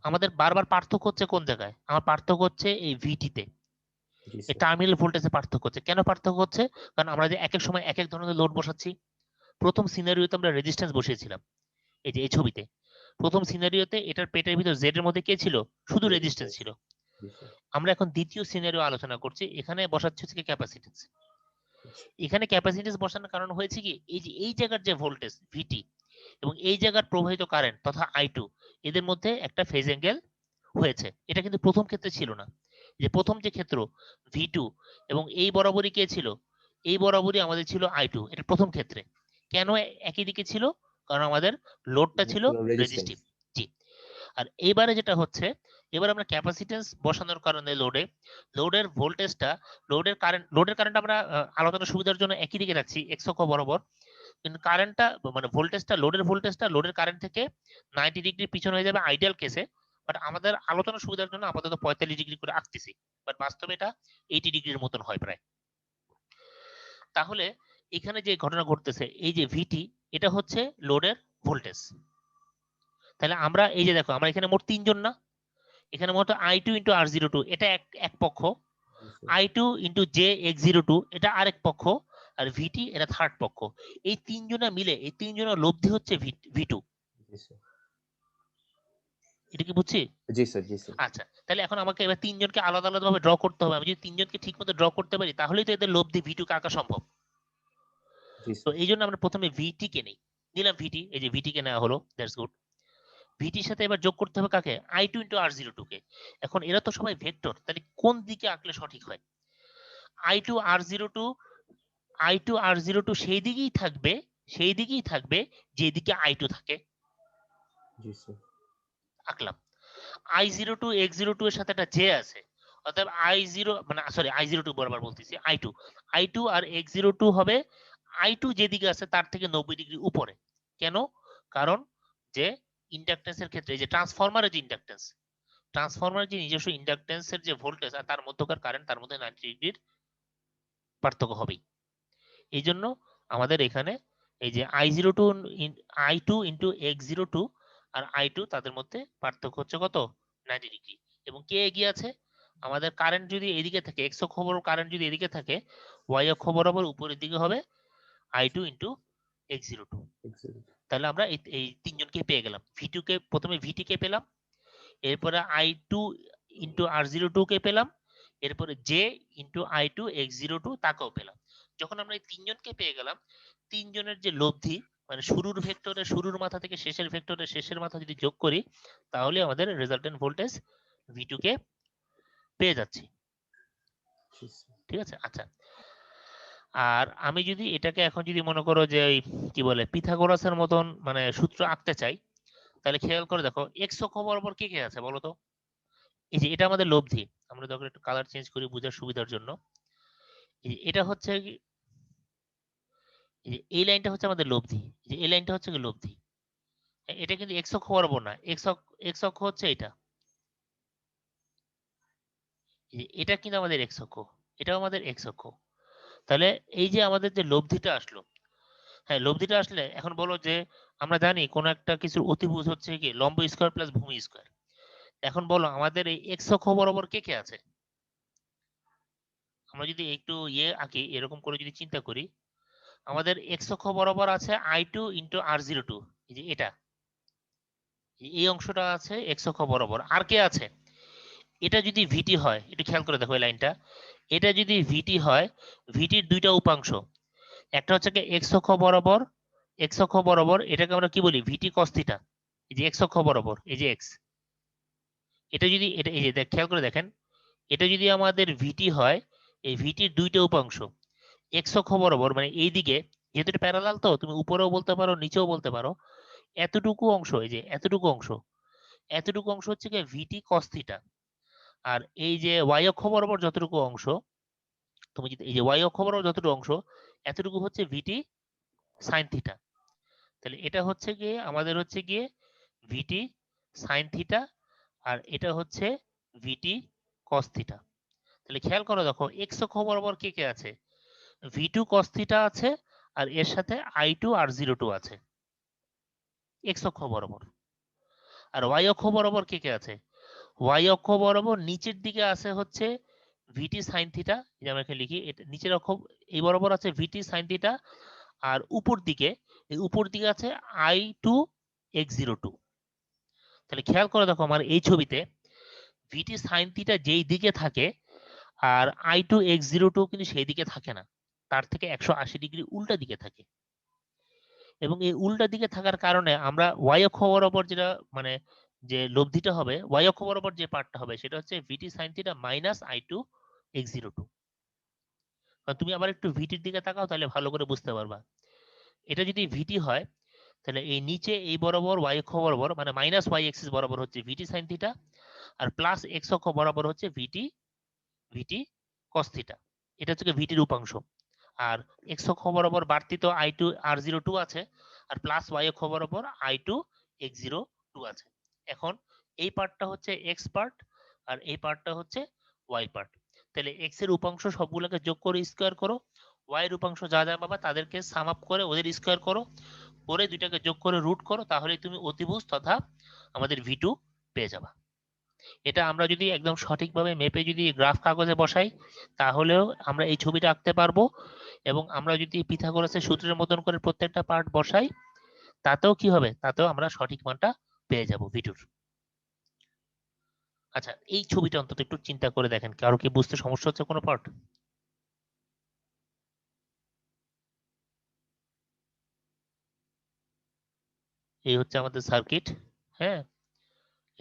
আমাদের বারবার পার্থক্য হচ্ছে কোন জায়গায়? আমার পার্থক্য হচ্ছে এই ভিটিতে, এই টার্মিনাল ভোল্টেজে পার্থক্য হচ্ছে। কেন পার্থক্য হচ্ছে? কারণ আমরা যে এক এক সময় এক এক ধরনের লোড বসাচ্ছি। প্রথম সিনারিওতে আমরা রেজিস্ট্যান্স বসিয়েছিলাম, এই যে এই ছবিতে প্রথম সিনারিওতে এটার পেটের ভিতর জেড এর মধ্যে কে ছিল? শুধু রেজিস্ট্যান্স ছিল। আমরা এখন দ্বিতীয় সিনারিও আলোচনা করছি, এখানে বসাচ্ছি হচ্ছে ক্যাপাসিটেন্স। এখানে ক্যাপাসিট্যান্স বসানোর কারণ হয়েছে কি, এই যে এই জায়গার যে ভোল্টেজ ভিটি এবং এই জায়গার প্রবাহিত কারেন্ট তথা আই2 এদের মধ্যে একটা ফেজ অ্যাঙ্গেল হয়েছে। এটা কিন্তু প্রথম ক্ষেত্রে ছিল না। যে প্রথম যে ক্ষেত্র ভি2 এবং এই বরাবরই কে ছিল, এই বরাবরই আমাদের ছিল আই2, এটা প্রথম ক্ষেত্রে। কেন একই দিকে ছিল? কারণ আমাদের লোডটা ছিল রেজিস্টিভ। জি। আর এইবারে যেটা হচ্ছে, এবার আমরা ক্যাপাসিট্যান্স বসানোর কারণে লোডের ভোল্টেজটা, লোডের কারেন্ট আমরা আলোচনার সুবিধার জন্য একই দিকে রাখছি এক্স অক্ষ বরাবর, কিন্তু কারেন্টটা মানে ভোল্টেজটা লোডের কারেন্ট থেকে 90 ডিগ্রি পিছনে হয়ে যাবে আইডিয়াল কেসে। বাট আমাদের আলোচনার সুবিধার জন্য আপাতত 45 ডিগ্রি করে আঁকতেছি, বাট বাস্তবে এটা 80 ডিগ্রির মতন হয় প্রায়। তাহলে এখানে যে ঘটনা ঘটতেছে, এই যে ভিটি, এটা হচ্ছে লোডের ভোল্টেজ। তাহলে আমরা এই যে দেখো, আমরা এখানে মোট তিনজন না, এখানে মোট I2 ইন্টু R02 এটা এক পক্ষ, I2 ইন্টু JX02 এটা আরেক পক্ষ, আর ভিটি এটা থার্ড পক্ষ। এই তিনজনা মিলে এই তিনজনের লব্ধি হচ্ছে V2। এটা কি বুঝছি? জি স্যার, জি স্যার। আচ্ছা, তাহলে এখন আমাকে এবার তিনজনকে আলাদা আলাদা ভাবে ড্র করতে হবে। আমি যদি তিনজনকে ঠিকমতো ড্র করতে পারি তাহলেই তো এদের লব্ধি V2 কে আঁকা সম্ভব। তো এই জন্য আমরা প্রথমে ভিটি কে নেই, নিলাম ভিটি, এই যে ভিটি কে নেওয়া হলো, দ্যাটস গুড। ভিটির সাথে এবার যোগ করতে হবে কাকে, I2 ইন্টু R02 কে। এখন এরা তো সবাই ভেক্টর, তাহলে কোন দিকে আঁকলে সঠিক হয়? I2 R02 সেই দিকেই থাকবে যেদিকে I2 থাকে। জি স্যার। আঁকলাম। I02 X02 এর সাথে একটা J আছে, অতএব I0 মানে সরি I02 বরাবর বলতেছি, I2 আর X02 হবে, I2 যেদিকে আছে তার থেকে 90 ডিগ্রি উপরে। কেন? কারণ যে ইন্ডাকটেন্সের ক্ষেত্রে, এই যে ট্রান্সফরমারের যে নিজস্ব ইন্ডাকটেন্সের যে ভোল্টেজ আর তার মধ্যকার কারেন্ট, তার মধ্যে 90 ডিগ্রির পার্থক্য হবেই। এই জন্য আমাদের এখানে এই যে I2 ইন্টু X02 আর I2 তাদের মধ্যে পার্থক্য হচ্ছে কত, 90 ডিগ্রি। এবং কে এগিয়ে আছে? আমাদের কারেন্ট যদি এদিকে থাকে, এক্স অক্ষ বরাবর কারেন্ট যদি এদিকে থাকে, ওয়াই অক্ষ বরাবর উপরের দিকে হবে I2 ইন্টু X02। তাহলে আমরা এই তিনজনকে পেয়ে গেলাম। প্রথমে ভিটি কে পেলাম, এরপরে I2 ইন্টু R02 কে পেলাম, এরপরে জে ইন্টু I2 X02 তাকেও পেলাম। যখন আমরা এই তিনজনকে পেয়ে গেলাম, তিনজনের যে লব্ধি মানে শুরুর ভেক্টরের শুরুর মাথা থেকে শেষের ভেক্টরের শেষের মাথা যদি যোগ করি, তাহলে আমাদের রেজাল্টেন্ট ভোল্টেজ V2 কে পেয়ে যাচ্ছি। ঠিক আছে? আচ্ছা, আর আমি যদি এটাকে এখন যদি মনে করো যে ওই কি বলে পিথাগোরাসের মতন মানে সূত্র আঁকতে চাই, তাহলে খেয়াল করে দেখো এক্স অক্ষ বরাবর কে কে আছে বলো তো? এই যে এটা আমাদের লব্ধি, আমরা যখন একটু কালার চেঞ্জ করি বোঝার সুবিধার জন্য, এটা হচ্ছে এই লাইনটা হচ্ছে আমাদের লব্ধি, যে এই লাইনটা হচ্ছে কি লব্ধি। এটা কিন্তু এক্স অক্ষ বরাবর না, এক্স অক্ষ হচ্ছে এটা, এটা কিন্তু আমাদের এক্স অক্ষ, এটাও আমাদের এক্স অক্ষ। তাহলে এই যে আমাদের যে লব্ধিটা আসলো, হ্যাঁ লব্ধিটা আসলে এখন বলো যে আমরা জানি কোন একটা কিছুর অতিভুজ হচ্ছে কি লম্ব স্কয়ার প্লাস ভূমি স্কয়ার। এখন বলো আমাদের এই এক্স অক্ষ বরাবর কে কে আছে? আমরা যদি একটু আঁকি, এরকম করে যদি চিন্তা করি, আমাদের এক্স অক্ষ বরাবর আছে I2 ইন্টু R02, এই যে এটা, এই অংশটা আছে এক্স অক্ষ বরাবর। আর কে আছে? এটা যদি ভিটি হয়, একটু খেয়াল করে দেখো এই লাইনটা, এটা যদি ভিটি হয়, ভিটির দুইটা উপাংশ, একটা হচ্ছে কি এক্স অক্ষ বরাবর, এটাকে আমরা কি বলি ভিটি কস থিটা, এই যে এক্স অক্ষ বরাবর, এই যে এক্স, এটা যদি এটা এই যে খেয়াল করে দেখেন, এটা যদি আমাদের ভিটি হয়, এই ভিটির দুইটা উপাংশ এক্স অক্ষ বরাবর মানে এই দিকে, যেহেতু এটা প্যারালাল তো তুমি উপরেও বলতে পারো নিচেও বলতে পারো, এতটুকু অংশ, এই যে এতটুকু অংশ হচ্ছে কি ভিটি কস থিটা। আর এই যে ওয়াই অক্ষ বরাবর যতটুকু অংশ, তুমি যদি এই যে ওয়াই অক্ষ বরাবর যতটুকু অংশ, এতটুকু হচ্ছে ভিটি সাইন থিটা। তাহলে এটা হচ্ছে গিয়ে আমাদের হচ্ছে গিয়ে ভিটি সাইন থিটা, আর এটা হচ্ছে ভিটি কস থিটা। তাহলে খেয়াল করো দেখো এক্স অক্ষ বরাবর কে কে আছে, V2 cos থিটা আছে, আর এর সাথে I2 R02 আছে এক্স অক্ষ বরাবর। আর ওয়াই অক্ষ বরাবর কে কে আছে, ওয়াই অক্ষ বরাবর নিচের দিকে আছে হচ্ছে VT sin থিটা, এই যে আমরা এখানে লিখি, এটা নিচের অক্ষ এই বরাবর আছে VT sin থিটা, আর উপর দিকে আছে I2 X02। তাহলে খেয়াল করে দেখো আমার এই ছবিতে VT sin থিটা যেই দিকে থাকে আর I2 X02 কিন্তু সেই দিকে থাকে না। তার থেকে 180 ডিগ্রি উল্টা দিকে থাকে, এবং এই উল্টা দিকে থাকার কারণে আমরা ওয়াই অক্ষ বরাবর যেটা মানে যে লব্ধিটা হবে, ওয়াই অক্ষ বরাবর যে পার্টটা হবে সেটা হচ্ছে ভিটি sine theta minus I2 x02। তুমি আবার একটু ভিটির দিকে তাকাও, তাহলে ভালো করে বুঝতে পারবা। এটা যদি ভিটি হয় তাহলে এই নিচে এই বরাবর ওয়াই অক্ষ বরাবর মানে মাইনাস ওয়াই এক্সিস বরাবর হচ্ছে ভিটি সাইন থিটা, আর প্লাস এক্স অক্ষ বরাবর হচ্ছে ভিটি কস থিটা। এটা হচ্ছে ভিটির উপাংশ। আর এক্স অক্ষ বরাবর বাড়তি তো I2 R02 আছে, আর প্লাস ওয়াই অক্ষ বরাবর I2 x02 আছে। এখন এই পার্টটা হচ্ছে এক্স পার্ট আর এই পার্টটা হচ্ছে ওয়াই পার্ট। তাহলে এক্স এর উপাংশ সবগুলোকে যোগ করে স্কোয়ার করো, ওয়াই এর উপাংশ যা যা পাবা তাদেরকে সাম আপ করে ওদের স্কোয়ার করো, করে দুইটাকে যোগ করে রুট করো, তাহলে তুমি অতিভুজ তথা আমাদের V2 পেয়ে যাবা। এটা আমরা যদি একদম সঠিকভাবে মেপে যদি গ্রাফ কাগজে বসাই তাহলেও আমরা এই ছবিটা আঁকতে পারবো, এবং আমরা যদি পিথাগোরাসের সূত্রের মতন করে প্রত্যেকটা পার্ট বসাই তাতেও কি হবে, তাতেও আমরা সঠিক মানটা পেয়ে যাব V2-র। আচ্ছা, এই ছবিটা অন্তত একটু চিন্তা করে দেখেন, কারো কি বুঝতে সমস্যা হচ্ছে কোনো পার্ট? এই হচ্ছে আমাদের সার্কিট, হ্যাঁ,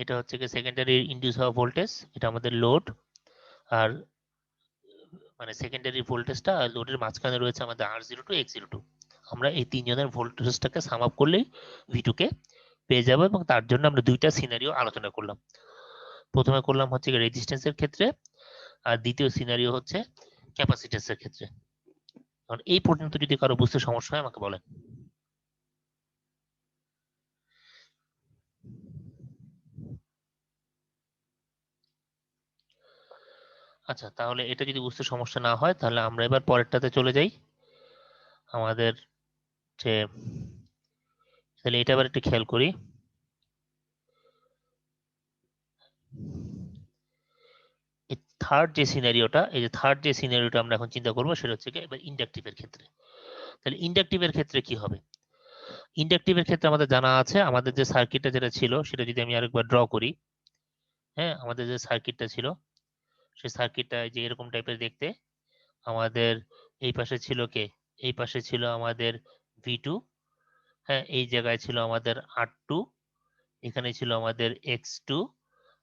এটা হচ্ছে কি সেকেন্ডারি ইনডিউস হওয়া ভোল্টেজ, এটা আমাদের লোড, আর মানে সেকেন্ডারি ভোল্টেজটা আর লোডের মাঝখানে রয়েছে আমাদের R02 X02। আমরা এই তিনজনের ভোল্টেজটাকে সাম আপ করলেই V2 কে পেয়ে যাবো, এবং তার জন্য আমরা দুইটা সিনারিও আলোচনা করলাম। প্রথমে করলাম হচ্ছে রেজিস্ট্যান্সের ক্ষেত্রে, আর দ্বিতীয় সিনারিও হচ্ছে ক্যাপাসিট্যান্সের ক্ষেত্রে। কারণ এই পর্যন্ত যদি কারো বুঝতে সমস্যা হয় আমাকে বলেন। আচ্ছা, তাহলে এটা যদি বুঝতে সমস্যা না হয় তাহলে আমরা এবার পরেরটাতে চলে যাই। আমাদের যে তাহলে এটা আবার একটু খেয়াল করি। থার্ড যে সিনারিওটা, এই যে থার্ড যে সিনারিওটা আমরা এখন চিন্তা করবো সেটা হচ্ছে কি এবার ইন্ডাকটিভের ক্ষেত্রে। তাহলে ইন্ডাকটিভের ক্ষেত্রে কি হবে? ইন্ডাকটিভের ক্ষেত্রে আমাদের জানা আছে আমাদের যে সার্কিটটা যেটা ছিল সেটা যদি আমি আরেকবার ড্র করি, হ্যাঁ, আমাদের যে সার্কিটটা ছিল সেই সার্কিটটা যে এরকম টাইপের দেখতে। আমাদের এই পাশে ছিল কে? এই পাশে ছিল আমাদের V2, হ্যাঁ, এই জায়গায় ছিল আমাদের R2, এখানে ছিল আমাদের X2,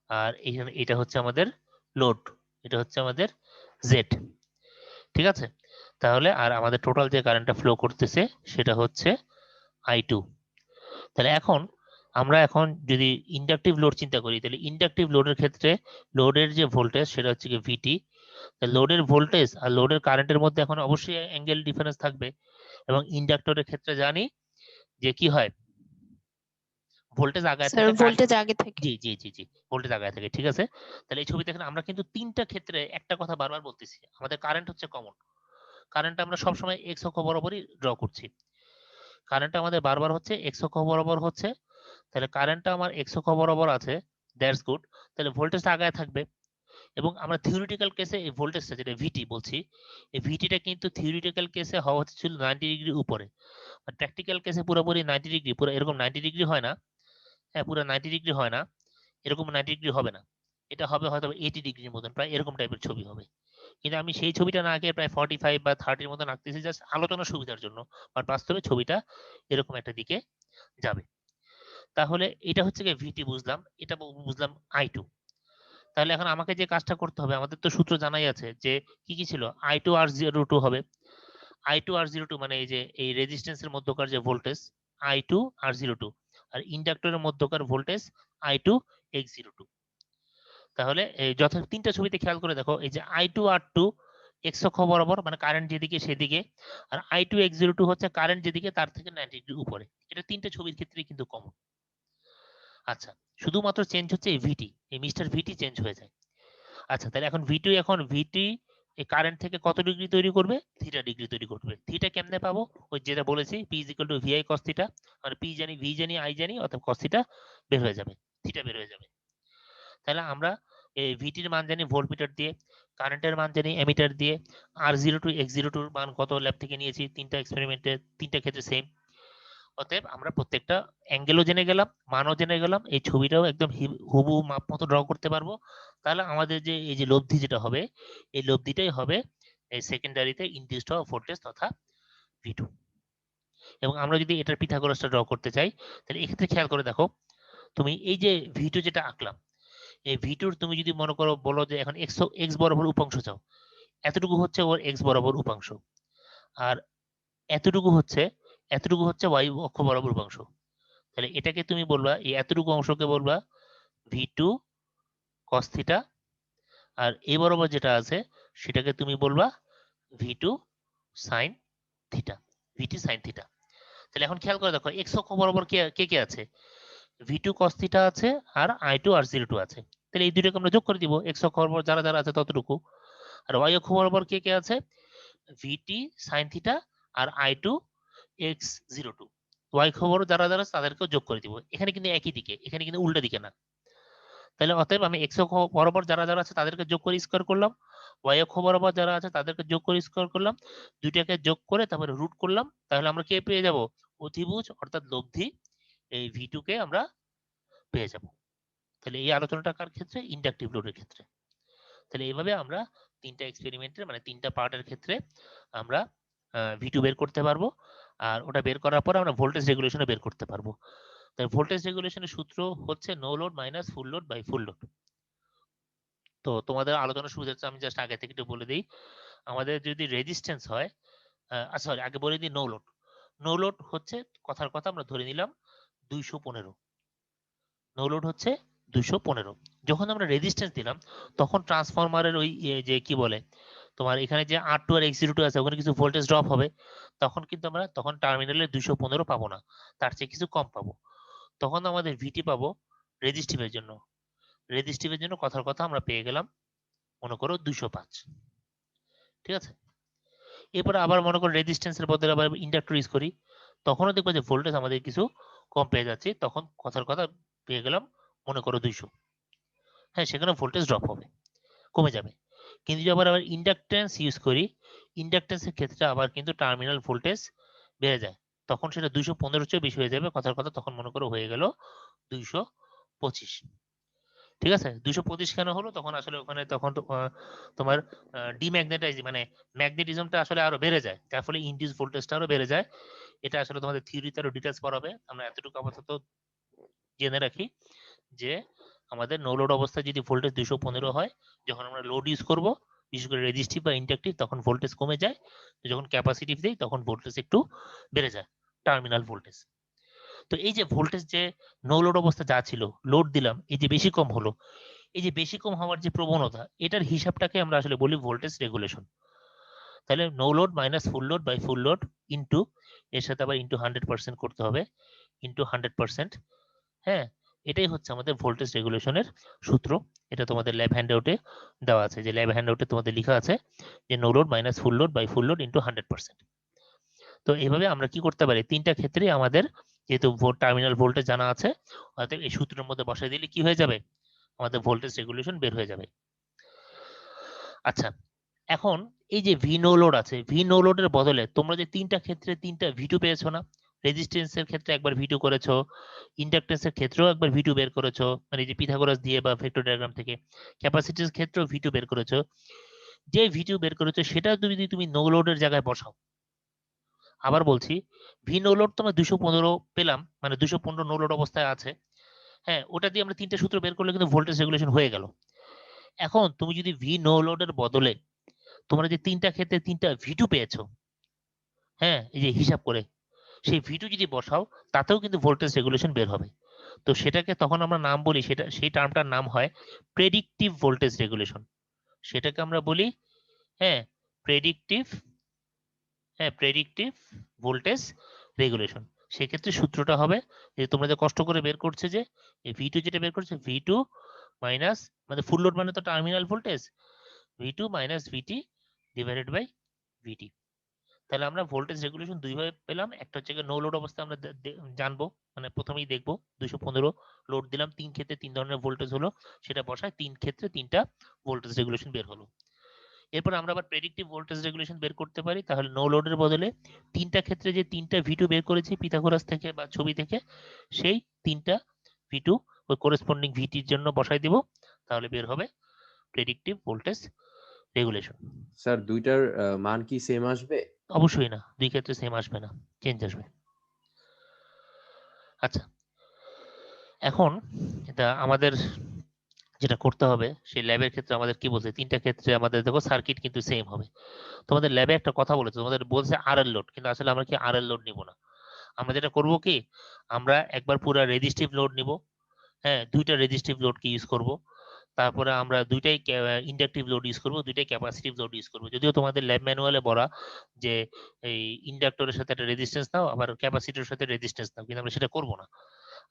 আর এখানে এটা হচ্ছে আমাদের লোড, এটা হচ্ছে আমাদের Z। ঠিক আছে, তাহলে আর আমাদের টোটাল যে কারেন্টটা ফ্লো করতেছে সেটা হচ্ছে I2। তাহলে এখন আমরা এখন যদি ইন্ডাকটিভ লোড চিন্তা করি, তাহলে ইন্ডাকটিভ লোডের ক্ষেত্রে লোডের যে ভোল্টেজ সেটা হচ্ছে কি VT। লোডের ভোল্টেজ আর লোডের কারেন্টের মধ্যে এখন অবশ্যই অ্যাঙ্গেল ডিফারেন্স থাকবে, এবং ইন্ডাক্টরের ক্ষেত্রে জানি যে কি হয়, ভোল্টেজ আগায় স্যার থাকে, ভোল্টেজ আগে থেকে। জি জি জি জি, ভোল্টেজ আগায় থাকে। ঠিক আছে, তাহলে এই ছবি দেখেন আমরা কিন্তু তিনটা ক্ষেত্রে একটা কথা বারবার বলতেছি, আমাদের কারেন্ট হচ্ছে কমন। কারেন্ট আমরা সবসময় এক্স অক্ষ বরাবরই ড্র করছি, কারেন্ট আমাদের বারবার হচ্ছে এক্স অক্ষ বরাবর হচ্ছে। তাহলে কারেন্টটা আমার এক্স অক্ষ বরাবর আছে, দ্যাটস গুড। তাহলে ভোল্টেজটা আগায় থাকবে, এবং আমরা থিওরিটিক্যাল কেসে এই ভোল্টেজটা যেটা ভিটি বলছি, এই ভিটিটা কিন্তু থিওরিটিক্যাল কেসে হওয়া ছিল 90 ডিগ্রি উপরে, আর প্র্যাকটিক্যাল কেসে পুরোপুরি 90 ডিগ্রি, পুরো এরকম 90 ডিগ্রি হয় না, হ্যাঁ, পুরো 90 ডিগ্রি হয় না, এরকম 90 ডিগ্রি হবে না, এটা হবে হয়তো 80 ডিগ্রির মতন, প্রায় এরকম টাইপের ছবি হবে। কিন্তু আমি সেই ছবিটা না আঁকে প্রায় 45 বা 30 মতন আঁকতেছি জাস্ট আলোচনার সুবিধার জন্য, বাট বাস্তবে ছবিটা এরকম একটা দিকে যাবে। তাহলে এটা হচ্ছে কি ভিটি বুঝলাম, এটা বুঝলাম I2। তাহলে এখন আমাকে যে কাজটা করতে হবে, আমাদের তো সূত্র জানাই আছে যে কি কি ছিল, I2 R02 হবে। I2 R02 মানে এই যে এই রেজিস্ট্যান্সের মধ্যকার যে ভোল্টেজ I2 R02, আর ইন্ডাক্টরের মধ্যকার ভোল্টেজ I2 X02। তাহলে এই তিনটা ছবিতে খেয়াল করে দেখো, এই যে I2 R2 এক্স অক্ষ বরাবর মানে কারেন্ট যেদিকে সেদিকে, আর I2 X02 হচ্ছে কারেন্ট যেদিকে তার থেকে 90 ডিগ্রি উপরে। এটা তিনটা ছবির ক্ষেত্রে কিন্তু কমন। আচ্ছা, শুধুমাত্র চেঞ্জ হচ্ছে এই ভিটি, এই মিস্টার ভিটি চেঞ্জ হয়ে যায়। আচ্ছা, তাহলে এখন ভিটি এই কারেন্ট থেকে কত ডিগ্রি তৈরি করবে? থিটা ডিগ্রি তৈরি করবে। থিটা কেমনে পাবো? ওই যেটা বলেছি P = VI cos থিটা, মানে P জানি, V জানি, I জানি, অর্থাৎ cos থিটা বের হয়ে যাবে, থিটা বের হয়ে যাবে। তাহলে আমরা এই ভিটির মান জানি ভোল্টমিটার দিয়ে, কারেন্টের মান জানি অ্যামিটার দিয়ে, R02 X02 এর মান কত ল্যাব থেকে নিয়েছি, তিনটা এক্সপেরিমেন্টে তিনটা ক্ষেত্রে সেম। অতএব আমরা প্রত্যেকটা অ্যাঙ্গেলও জেনে গেলাম, মানও জেনে গেলাম, এই ছবিটাও একদম হুবহু মাপ মতো ড্র করতে পারবো। তাহলে আমাদের যে এই যে লব্ধি যেটা হবে, এই লব্ধিটাই হবে এই সেকেন্ডারিতে ইনডিউসড হওয়া ভোল্টেজ তথা V2। এবং আমরা যদি এটার পিথাগোরাসটা ড্র করতে চাই তাহলে এক্ষেত্রে খেয়াল করে দেখো, তুমি এই যে V2 যেটা আঁকলাম, এই V2 তুমি যদি মনে করো বলো যে এখন x বরাবর উপাংশ চাও, এতটুকু হচ্ছে ওর x বরাবর উপাংশ, আর এতটুকু হচ্ছে y অক্ষ বরাবর উপাংশ। তাহলে এটাকে তুমি বলবা, এই এতটুকু অংশকে বলবা V2 cos থিটা, আর এই বরাবর যেটা আছে সেটাকে তুমি বলবা V2 sin theta, VT sin theta. তাহলে এখন খেয়াল করে দেখো x অক্ষ বরাবর কে কে আছে, V2 cos থিটা আছে আর I2 R02 আছে। তাহলে এই দুটোকে আমরা যোগ করে দিব, x অক্ষ বরাবর যারা যারা আছে ততটুকু। আর y অক্ষ বরাবর কে কে আছে, VT sin থিটা আর I2 X02। y অক্ষ বরাবর যারা যারা আছে তাদেরকেও যোগ করে দিব। এখানে কিন্তু একই দিকে, এখানে কিন্তু উল্টা দিকে না। তাহলে অতএব আমি x অক্ষ বরাবর যারা যারা আছে তাদেরকে যোগ করে স্কয়ার করলাম, y অক্ষ বরাবর যারা আছে তাদেরকে যোগ করে স্কয়ার করলাম, দুইটাকে যোগ করে তারপরে রুট করলাম। তাহলে আমরা কে পেয়ে যাব, অতিভুজ অর্থাৎ লব্ধি এই V2 কে আমরা পেয়ে যাব। তাহলে এই আলোচনাটা কার ক্ষেত্রে, ইন্ডাকটিভ লোডের ক্ষেত্রে। তাহলে এইভাবে আমরা তিনটা এক্সপেরিমেন্টের মানে তিনটা পার্টের ক্ষেত্রে আমরা V2 বের করতে পারবো। আর ওটা বের করার পর আমরা ভোল্টেজ রেগুলেশনে বের করতে পারবো। তাই ভোল্টেজ রেগুলেশনের সূত্র হচ্ছে no load minus full load by full load. তো তোমাদের আলোচনা সুবিধার্থে আমি জাস্ট আগে থেকে একটু বলে দিই, আমাদের যদি রেজিস্ট্যান্স হয়, সরি আগে বলে দিই নো লোড। নো লোড হচ্ছে কথার কথা আমরা ধরে নিলাম 215, নো লোড হচ্ছে 215। যখন আমরা রেজিস্ট্যান্স দিলাম তখন ট্রান্সফরমারের ওই যে কি বলে তোমার এখানে যে R2 আর X02 আছে ওখানে কিছু ভোল্টেজ ড্রপ হবে, তখন কিন্তু আমরা তখন টার্মিনালে 215 পাবো না, তার চেয়ে কিছু কম পাবো। তখন আমাদের VT পাবো রেজিস্টিভের জন্য, রেজিস্টিভের জন্য কথার কথা আমরা পেয়ে গেলাম মনে করো 205। ঠিক আছে, এরপরে আবার মনে করো রেজিস্ট্যান্সের বদলে আবার ইন্ডাক্টর ইউজ করি, তখনও দেখবো যে ভোল্টেজ আমাদের কিছু কম পেয়ে যাচ্ছে, তখন কথার কথা পেয়ে গেলাম মনে করো 200। হ্যাঁ, সেখানে ভোল্টেজ ড্রপ হবে, কমে যাবে। কিন্তু যদি আবার ইন্ডাকটেন্স ইউজ করি, ইন্ডাকটেন্সের ক্ষেত্রে আবার কিন্তু টার্মিনাল ভোল্টেজ বেড়ে যায়, তখন সেটা 215 চেয়ে বেশি হয়ে যাবে কথার কথা, তখন মনে করো হয়ে গেল 225। ঠিক আছে, 225 কেন হলো, তখন আসলে ওখানে তখন তোমার ডিম্যাগনেটাইজ মানে ম্যাগনেটিজমটা আসলে আরো বেড়ে যায়, যার ফলে ইনডিউস ভোল্টেজটা আরো বেড়ে যায়। এটা আসলে তোমাদের থিওরিতে আরো ডিটেইলস পড়াবে, আমরা এতটুকু আপাতত জেনে রাখি যে আমাদের নো লোড অবস্থায় যদি ভোল্টেজ 215 হয়, যখন আমরা লোড ইউজ করব বিশেষ করে রেজিস্টিভ বা ইন্ডাকটিভ তখন ভোল্টেজ কমে যায়, যখন ক্যাপাসিটিভ দেই তখন ভোল্টেজ একটু বেড়ে যায়, টার্মিনাল ভোল্টেজ। তো এই যে ভোল্টেজ যে নো লোড অবস্থা যা ছিল লোড দিলাম, এই যে বেশি কম হলো, এই যে বেশি কম হওয়ার যে প্রবণতা, এটার হিসাবটাকে আমরা আসলে বলি ভোল্টেজ রেগুলেশন। তাহলে no load minus full load by full load into, এর সাথে আবার ইনটু 100% করতে হবে, ইনটু 100%। হ্যাঁ, এটাই হচ্ছে আমাদের ভোল্টেজ রেগুলেশনের সূত্র। এটা তোমাদের ল্যাব হ্যান্ডআউটে দেওয়া আছে, যে ল্যাব হ্যান্ডআউটে তোমাদের লেখা আছে যে no load minus full load by full load into 100%। তো এইভাবে আমরা কি করতে পারি, তিনটা ক্ষেত্রেই আমাদের যেহেতু টার্মিনাল ভোল্টেজ জানা আছে, অতএব এই সূত্রের মধ্যে বসাই দিলে কি হয়ে যাবে, আমাদের ভোল্টেজ রেগুলেশন বের হয়ে যাবে। আচ্ছা, এখন এই যে ভি নো লোড আছে, ভি নো লোডের বদলে তোমরা যে তিনটা ক্ষেত্রে তিনটা V2 পেয়েছো না, রেজিস্ট্যান্সের ক্ষেত্রে একবার V2 করেছো, ইন্ডাকটেন্সের ক্ষেত্রেও একবার V2 বের করেছো, মানে যে পিথাগোরাস দিয়ে বা ভেক্টর ডায়াগ্রাম থেকে, ক্যাপাসিটরের ক্ষেত্রেও V2 বের করেছো। যে V2 বের করেছো সেটা যদি তুমি নো লোডের জায়গায় বসাও, আবার বলছি ভি নো লোড তোমার 215 পেলাম, মানে 215 নো লোড অবস্থায় আছে। হ্যাঁ, ওটা দিয়ে আমরা তিনটা সূত্র বের করলে কিন্তু ভোল্টেজ রেগুলেশন হয়ে গেল। এখন তুমি যদি ভি নো লোডের বদলে তোমরা যে তিনটা ক্ষেত্রে তিনটা V2 পেয়েছো, হ্যাঁ এই যে হিসাব করে, সেই V2 যদি বসাও তাতেও কিন্তু ভোল্টেজ রেগুলেশন বের হবে। তো সেটাকে তখন আমরা নাম বলি, সেটা সেই টার্মটার নাম হয় প্রেডিক্টিভ ভোল্টেজ রেগুলেশন। সেটাকে আমরা বলি হ্যাঁ প্রেডিক্টিভ, হ্যাঁ প্রেডিক্টিভ ভোল্টেজ রেগুলেশন। সেক্ষেত্রে সূত্রটা হবে যে তোমরা যে কষ্ট করে বের করছে যে এই V2 যেটা বের করছে V2 মাইনাস, মানে ফুল লোড মানে তো terminal voltage, V2 minus VT divided by VT। তাহলে আমরা ভোল্টেজ রেগুলেশন দুইভাবে পেলাম, একটা হচ্ছে নো লোড অবস্থায় আমরা জানবো, মানে প্রথমেই দেখবো 215 লোড দিলাম, তিন ক্ষেত্রে তিন ধরনের ভোল্টেজ হলো, সেটা বসায় তিন ক্ষেত্রে তিনটা ভোল্টেজ রেগুলেশন বের হলো। এরপর আমরা আবার প্রেডিক্টিভ ভোল্টেজ রেগুলেশন বের করতে পারি, তাহলে নো লোডের বদলে তিনটা ক্ষেত্রে যে তিনটা V2 বের করেছি পিথাগোরাস থেকে বা ছবি থেকে, সেই তিনটা V2 ওই করেসপন্ডিং VT এর জন্য বসাই দিব, তাহলে বের হবে প্রেডিক্টিভ ভোল্টেজ রেগুলেশন। স্যার দুইটার মান কি সেম আসবে? অবশ্যই না, দুই ক্ষেত্রে সেম আসবে না, চেঞ্জ আসবে। আচ্ছা, এখন এটা আমাদের যেটা করতে হবে সেই ল্যাবের ক্ষেত্রে আমাদের কি বলছে, তিনটা ক্ষেত্রে আমাদের দেখো সার্কিট কিন্তু সেম হবে। তোমাদের ল্যাবে একটা কথা বলেছে, তোমাদের বলছে আরএল লোড, কিন্তু আসলে আমরা কি আরএল লোড নিব না। আমরা যেটা করব কি, আমরা একবার পুরো রেজিস্টিভ লোড নিব, হ্যাঁ, দুইটা রেজিস্টিভ লোডকে ইউজ করব। তারপরে আমরা দুইটাই ইন্ডাকটিভ লোড ইউজ করব, দুইটাই ক্যাপাসিটিভ লোড ইউজ করব। যদিও তোমাদের ল্যাব ম্যানুয়ালে বলা যে এই ইন্ডাক্টরের সাথে একটা রেজিস্ট্যান্স নাও, আবার ক্যাপাসিটরের সাথে রেজিস্ট্যান্স নাও, কিন্তু আমরা সেটা করব না।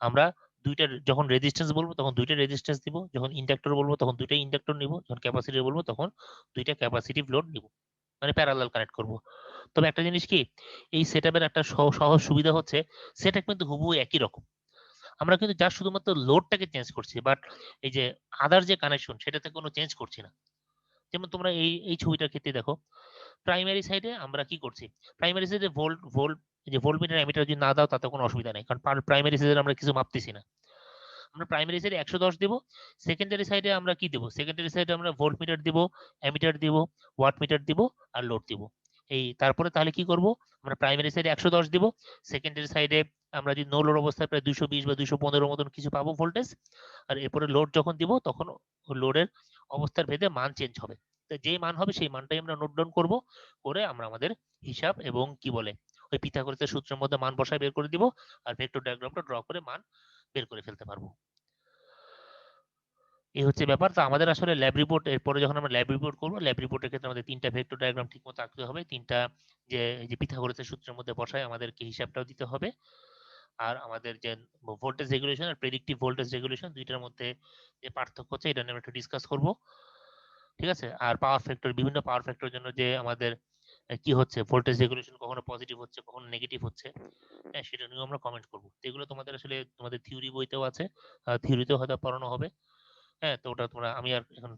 আমরা দুইটার যখন রেজিস্ট্যান্স বলবো তখন দুইটা রেজিস্ট্যান্স দিব, যখন ইন্ডাক্টর বলবো তখন দুইটা ইন্ডাক্টর নিব, যখন ক্যাপাসিটর বলবো তখন দুইটা ক্যাপাসিটিভ লোড নিব, মানে প্যারালাল কানেক্ট করব। তবে একটা জিনিস কি, এই সেটআপের একটা সহজ সুবিধা হচ্ছে সেটআপ কিন্তু হুবহু একই রকম, আমরা কিন্তু যা শুধুমাত্র লোডটাকে চেঞ্জ করছি, বাট এই যে আদার যে কানেকশন সেটাতে কোনো চেঞ্জ করছি না। যেমন তোমরা এই এই ছবিটার ক্ষেত্রে দেখো, প্রাইমারি সাইডে আমরা কি করছি, প্রাইমারি সাইডে ভোল্ট ভোল্ট যে ভোল্টমিটার এমিটার যদি না দাও তাতে কোনো অসুবিধা নেই, কারণ প্রাইমারি সাইডে আমরা কিছু মাপতেছি না। আমরা প্রাইমারি সাইডে 110 দিব, সেকেন্ডারি সাইডে আমরা কি দিব, সেকেন্ডারি সাইডে আমরা ভোল্ট মিটার দিব, অ্যামিটার দিব, ওয়াট মিটার দিব, আর লোড দিব। এই তারপরে তাহলে কি করব, আমরা প্রাইমারি সাইডে 110 দিব, সেকেন্ডারি সাইডে আমরা যদি নো লোড অবস্থায় প্রায় 220 বা 215 মতন কিছু পাবো ভোল্টেজ, আর এরপরে লোড যখন দিব তখন লোডের অবস্থার ভেদে মান চেঞ্জ হবে। তো যেই মান হবে সেই মানটাই আমরা নোট ডাউন করব, করে আমরা আমাদের হিসাব এবং কি বলে ওই পিথাগোরাসের সূত্রের মধ্যে মান বসায় বের করে দিব, আর ভেক্টর ডায়াগ্রামটা ড্র করে মান বের করে ফেলতে পারবো। এই হচ্ছে ব্যাপার। তো আমাদের আসলে ল্যাব রিপোর্ট, এরপরে যখন আমরা ল্যাব রিপোর্ট করবো, ল্যাব রিপোর্টের ক্ষেত্রে আমাদের তিনটা ভেক্টর ডায়াগ্রাম ঠিক মতো আঁকতে হবে, তিনটা যে যে পিথাগোরাসের সূত্রের মধ্যে বসায় আমাদেরকে হিসাবটাও দিতে হবে, আর আমাদের যে ভোল্টেজ রেগুলেশন আর প্রেডিক্টিভ ভোল্টেজ রেগুলেশন দুইটার মধ্যে যে পার্থক্য হচ্ছে এটা নিয়ে আমরা একটু ডিসকাস করব, ঠিক আছে। আর পাওয়ার ফ্যাক্টর, বিভিন্ন পাওয়ার ফ্যাক্টরের জন্য যে আমাদের কি হচ্ছে, ভোল্টেজ রেগুলেশন কখনো পজিটিভ হচ্ছে কখনো নেগেটিভ হচ্ছে, হ্যাঁ, সেটা নিয়েও আমরা কমেন্ট করবো। এগুলো তোমাদের আসলে তোমাদের থিওরি বইতেও আছে, থিওরিতেও হয়তো পড়ানো হবে, হ্যাঁ। তো ওটা তোমরা, আমি আর এখন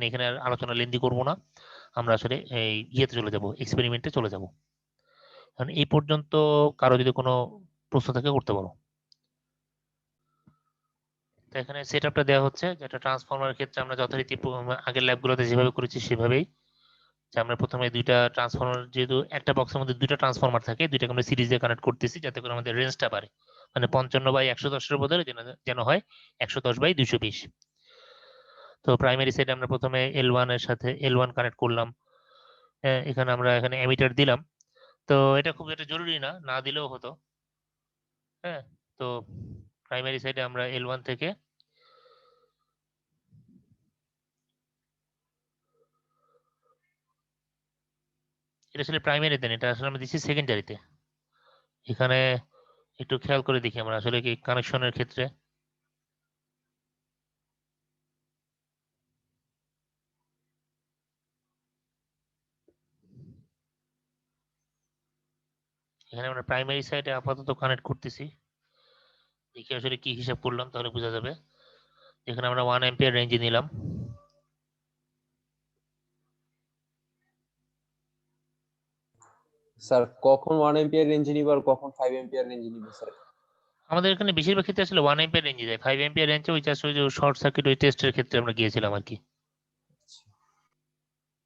এখানে আর আলোচনা লেন্দি করব না, আমরা আসলে এই ইয়েতে চলে যাব, এক্সপেরিমেন্টে চলে যাব। এখন এই পর্যন্ত কারো যদি কোনো প্রশ্ন থাকে করতে পারো। তো এখানে সেটআপটা দেওয়া হচ্ছে, যেটা ট্রান্সফরমারের ক্ষেত্রে আমরা যথারীতি আগের ল্যাবগুলোতে যেভাবে করেছি সেভাবেই, যে আমরা প্রথমে দুইটা ট্রান্সফরমার, যেহেতু একটা বক্সের মধ্যে দুইটা ট্রান্সফরমার থাকে, দুইটাকে আমরা সিরিজে কানেক্ট করতেছি যাতে করে আমাদের রেঞ্জটা বাড়ে, মানে 55/110 বদলে যেন হয় 110/220। তো প্রাইমারি সাইডে আমরা প্রথমে L1 এর সাথে L1 কানেক্ট করলাম, হ্যাঁ, এখানে আমরা এখানে অ্যামিটার দিলাম। তো এটা খুব একটা জরুরি না, না দিলেও হতো, হ্যাঁ। তো প্রাইমারি সাইডে আমরা L1 থেকে এটা আসলে প্রাইমারিতে না, এটা আসলে আমরা দিচ্ছি সেকেন্ডারিতে। এখানে একটু খেয়াল করে দেখি আমরা আসলে কি কানেকশনের ক্ষেত্রে, এখানে আমরা প্রাইমারি সাইডে আপাতত কানেক্ট করতেছি, দেখি আসলে কি হিসাব করলাম তাহলে বোঝা যাবে। এখানে আমরা 1 অ্যাম্পিয়ার রেঞ্জে নিলাম, স্যার কখন 1 এম্পিয়ার রেঞ্জে নিব আর কখন 5 এম্পিয়ার রেঞ্জে নিব স্যার? আমাদের এখানে বেশিরভাগ ক্ষেত্রে আসলে 1 অ্যাম্পিয়ার রেঞ্জে যায়, 5 অ্যাম্পিয়ার রেঞ্জে ওই জাস্ট ওই যে শর্ট সার্কিট ওই টেস্টের ক্ষেত্রে আমরা গিয়েছিলাম আর কি,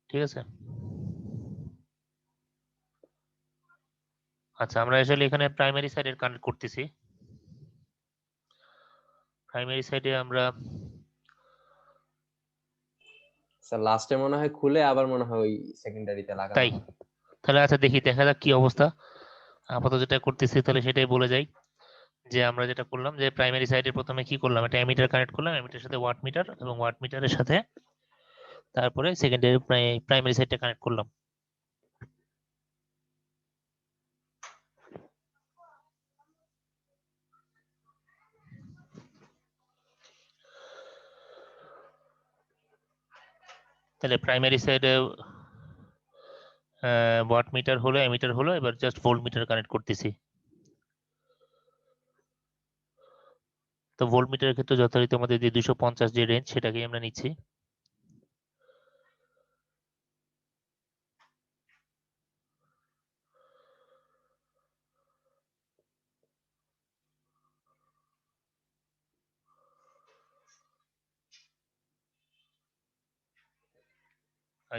ঠিক আছে। আচ্ছা, আমরা আসলে এখানে প্রাইমারি সাইডে কানেক্ট করতেছি, প্রাইমারি সাইডে আমরা স্যার লাস্টে মনে হয় খুলে আবার মনে হয় ওই সেকেন্ডারিতে লাগানো তাই, হয়। তাহলে আচ্ছা দেখি, দেখা যাক কি অবস্থা। আপাতত যেটা করতেছি তাহলে সেটাই বলে যাই, যে আমরা যেটা করলাম যে প্রাইমারি সাইডে প্রথমে কি করলাম, একটা অ্যামিটার কানেক্ট করলাম, অ্যামিটারের সাথে ওয়াট মিটার, এবং ওয়াট মিটারের সাথে তারপরে সেকেন্ডারি প্রাইমারি সাইডটা কানেক্ট করলাম। তাহলে প্রাইমারি সাইডে ওয়াট মিটার হলো, অ্যামিটার হলো, এবার জাস্ট ভোল্ট মিটার কানেক্ট করতেছি। তো ভোল্ট মিটারের ক্ষেত্রে যথারীতি আমাদের যে 250 যে রেঞ্জ সেটাকেই আমরা নিচ্ছি।